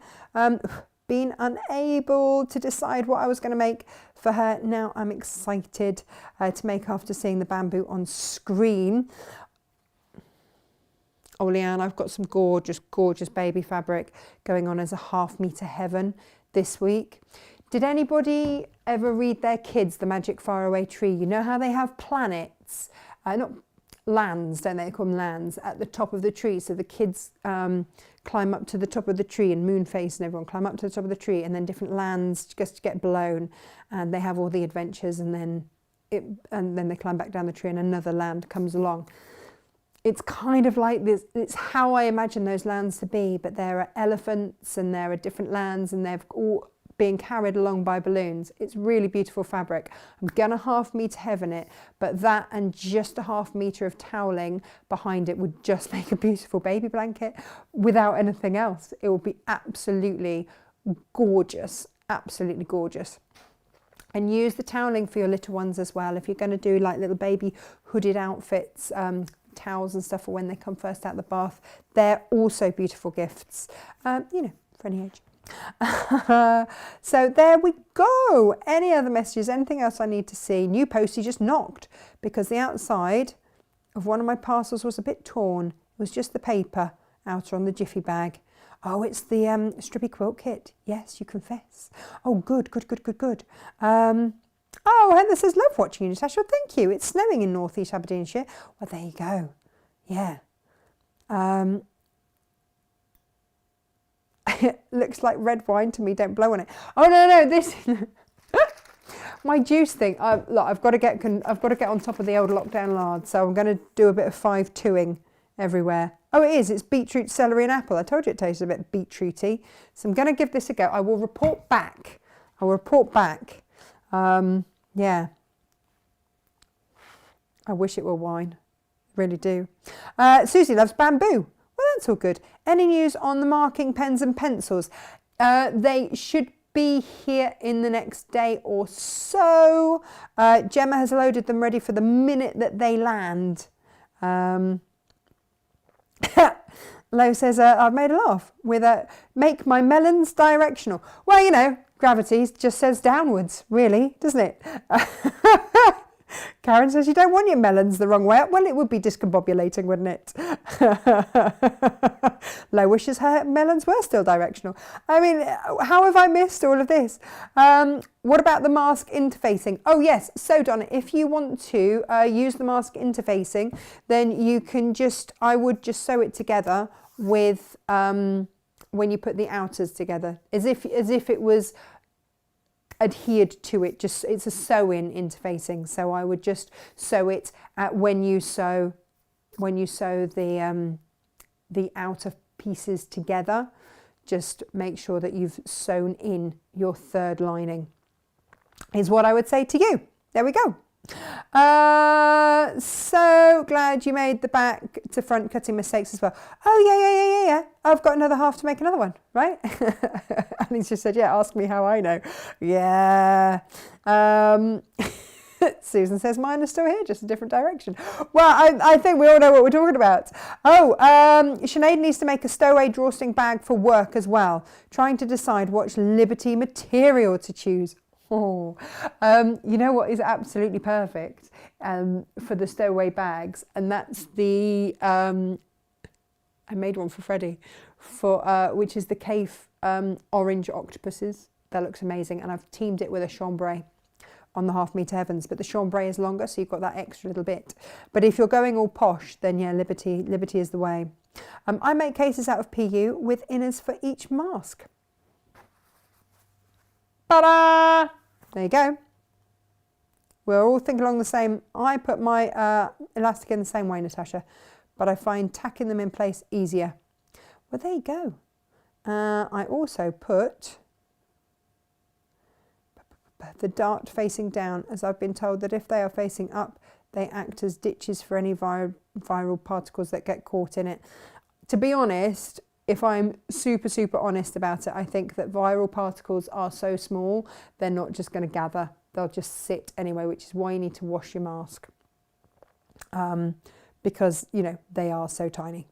Been unable to decide what I was going to make for her. Now I'm excited to make after seeing the bamboo on screen. Oh, Leanne, I've got some gorgeous baby fabric going on as a 1/2 metre heaven this week. Did anybody ever read their kids The Magic Faraway Tree? You know how they have planets, not lands, don't they? They call them lands, at the top of the tree. So the kids climb up to the top of the tree, and Moonface and everyone climb up to the top of the tree, and then different lands just get blown, and they have all the adventures, and then they climb back down the tree and another land comes along. It's kind of like this. It's how I imagine those lands to be, but there are elephants and there are different lands, and they're all being carried along by balloons. It's really beautiful fabric. I'm gonna 1/2 metre heaven it, but that and just a 1/2 metre of toweling behind it would just make a beautiful baby blanket without anything else. It would be absolutely gorgeous, absolutely gorgeous. And use the toweling for your little ones as well. If you're going to do like little baby hooded outfits, towels and stuff for when they come first out of the bath, they're also beautiful gifts, for any age. So there we go. Any other messages? Anything else I need to see? New postie just knocked because the outside of one of my parcels was a bit torn. It was just the paper outer on the Jiffy bag. Oh, it's the Strippy quilt kit. Yes, you confess. Oh, good. Oh, Heather says, love watching you, Natasha. Thank you. It's snowing in North East Aberdeenshire. Well, there you go. Yeah. It looks like red wine to me. Don't blow on it. Oh, no. This my juice thing. I've got to get on top of the old lockdown lard. So I'm going to do a bit of 5-2ing everywhere. Oh, it is. It's beetroot, celery and apple. I told you it tasted a bit beetrooty. So I'm going to give this a go. I will report back. Yeah. I wish it were wine. Really do. Susie loves bamboo. Well, that's all good. Any news on the marking pens and pencils? They should be here in the next day or so. Gemma has loaded them ready for the minute that they land. Lo says, I've made a laugh with make my melons directional. Well, gravity just says downwards, really, doesn't it? Karen says you don't want your melons the wrong way up. Well, it would be discombobulating, wouldn't it? Lo wishes her melons were still directional. I mean, how have I missed all of this? What about the mask interfacing? Oh, yes. So, Donna, if you want to use the mask interfacing, then you can I would just sew it together with, when you put the outers together, as if it was adhered to it. Just it's a sew-in interfacing, so I would just sew it at when you sew the outer pieces together. Just make sure that you've sewn in your third lining. is what I would say to you. There we go. So glad you made the back to front cutting mistakes as well. Oh, yeah. I've got another half to make another one, right? And he just said, yeah, ask me how I know. Yeah. Susan says, mine are still here, just a different direction. Well, I think we all know what we're talking about. Oh, Sinead needs to make a stowaway drawstring bag for work as well. Trying to decide which Liberty material to choose. Oh, you know what is absolutely perfect for the stowaway bags, and that's the I made one for Freddie for which is the Cave orange octopuses. That looks amazing, and I've teamed it with a chambray on the half metre Evans, but the chambray is longer, so you've got that extra little bit. But if you're going all posh, then yeah, Liberty is the way. I make cases out of PU with inners for each mask. Ta-da! There you go. We're all thinking along the same. I put my elastic in the same way, Natasha, but I find tacking them in place easier. Well, there you go. I also put the dart facing down, as I've been told that if they are facing up, they act as ditches for any viral particles that get caught in it. To be honest, if I'm super honest about it, I think that viral particles are so small, they're not just going to gather. They'll just sit anyway, which is why you need to wash your mask. Because, you know, they are so tiny.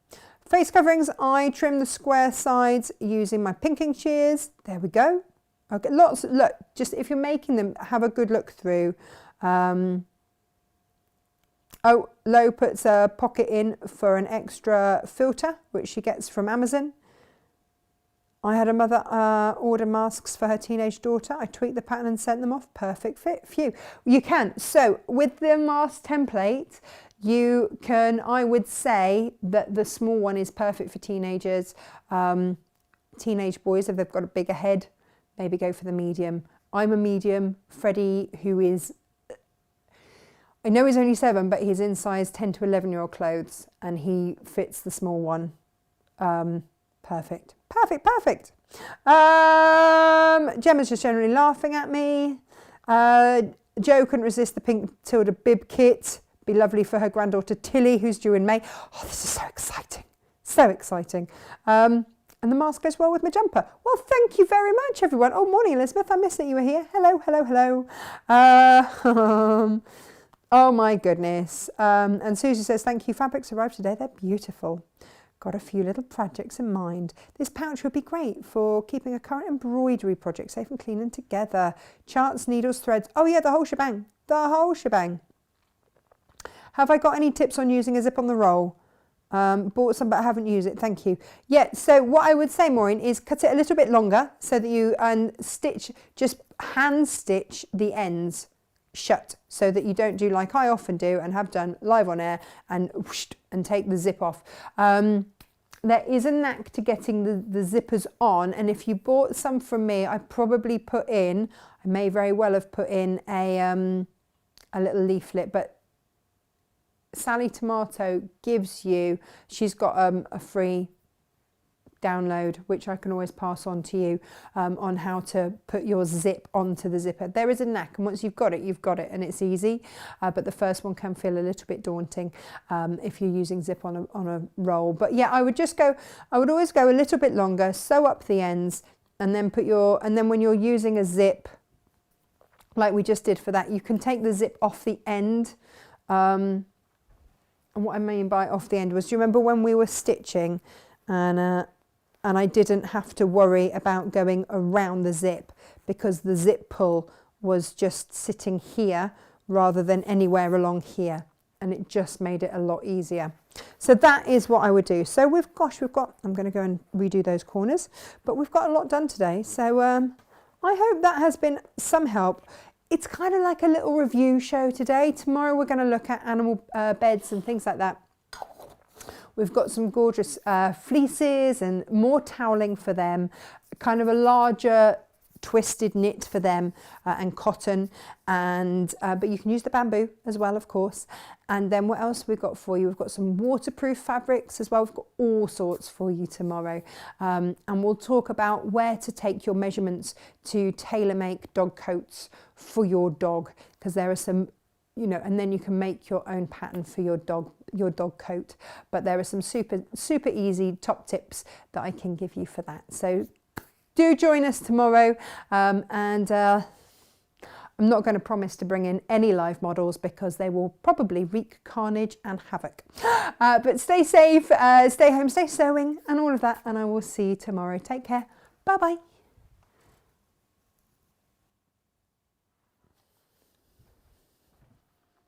Face coverings, I trim the square sides using my pinking shears. There we go. Okay, lots, look, just if you're making them, have a good look through. Oh, Lo puts a pocket in for an extra filter, which she gets from Amazon. I had a mother order masks for her teenage daughter. I tweaked the pattern and sent them off. Perfect fit for you. You can. So with the mask template, you can, I would say that the small one is perfect for teenagers. Teenage boys, if they've got a bigger head, maybe go for the medium. I'm a medium. Freddie, who is, I know he's only 7, but he's in size 10 to 11-year-old clothes, and he fits the small one. Perfect. Gemma's just generally laughing at me. Jo couldn't resist the pink Tilda bib kit. Be lovely for her granddaughter Tilly, who's due in May. Oh, this is so exciting. So exciting. And the mask goes well with my jumper. Well, thank you very much, everyone. Oh, morning, Elizabeth. I missed that you were here. Hello. Oh, my goodness. And Susie says, thank you. Fabrics arrived today. They're beautiful. Got a few little projects in mind. This pouch would be great for keeping a current embroidery project safe and clean and together. Charts, needles, threads. Oh, yeah, the whole shebang. The whole shebang. Have I got any tips on using a zip on the roll? Bought some, but I haven't used it. Thank you. Yeah, so what I would say, Maureen, is cut it a little bit longer so that you stitch, just hand stitch the ends shut so that you don't do like I often do and have done live on air and whoosh, and take the zip off. There is a knack to getting the zippers on, and if you bought some from me, I probably put in, I may very well have put in a little leaflet, but Sally Tomato gives you, she's got a free download, which I can always pass on to you, on how to put your zip onto the zipper. There is a knack, and once you've got it, and it's easy, but the first one can feel a little bit daunting if you're using zip on a roll. But yeah, I would always go a little bit longer, sew up the ends, and then when you're using a zip, like we just did for that, you can take the zip off the end. And what I mean by off the end was, do you remember when we were stitching and I didn't have to worry about going around the zip because the zip pull was just sitting here rather than anywhere along here, and it just made it a lot easier. So that is what I would do. So I'm going to go and redo those corners, but we've got a lot done today. So I hope that has been some help. It's kind of like a little review show today. Tomorrow we're going to look at animal beds and things like that. We've got some gorgeous fleeces and more toweling for them, kind of a larger twisted knit for them and cotton, and but you can use the bamboo as well, of course. And then what else we've got for you? We've got some waterproof fabrics as well. We've got all sorts for you tomorrow, and we'll talk about where to take your measurements to tailor make dog coats for your dog, because there are some, you know, and then you can make your own pattern for your dog coat. But there are some super easy top tips that I can give you for that. So do join us tomorrow, and I'm not going to promise to bring in any live models because they will probably wreak carnage and havoc. But stay safe, stay home, stay sewing and all of that, and I will see you tomorrow. Take care. Bye bye.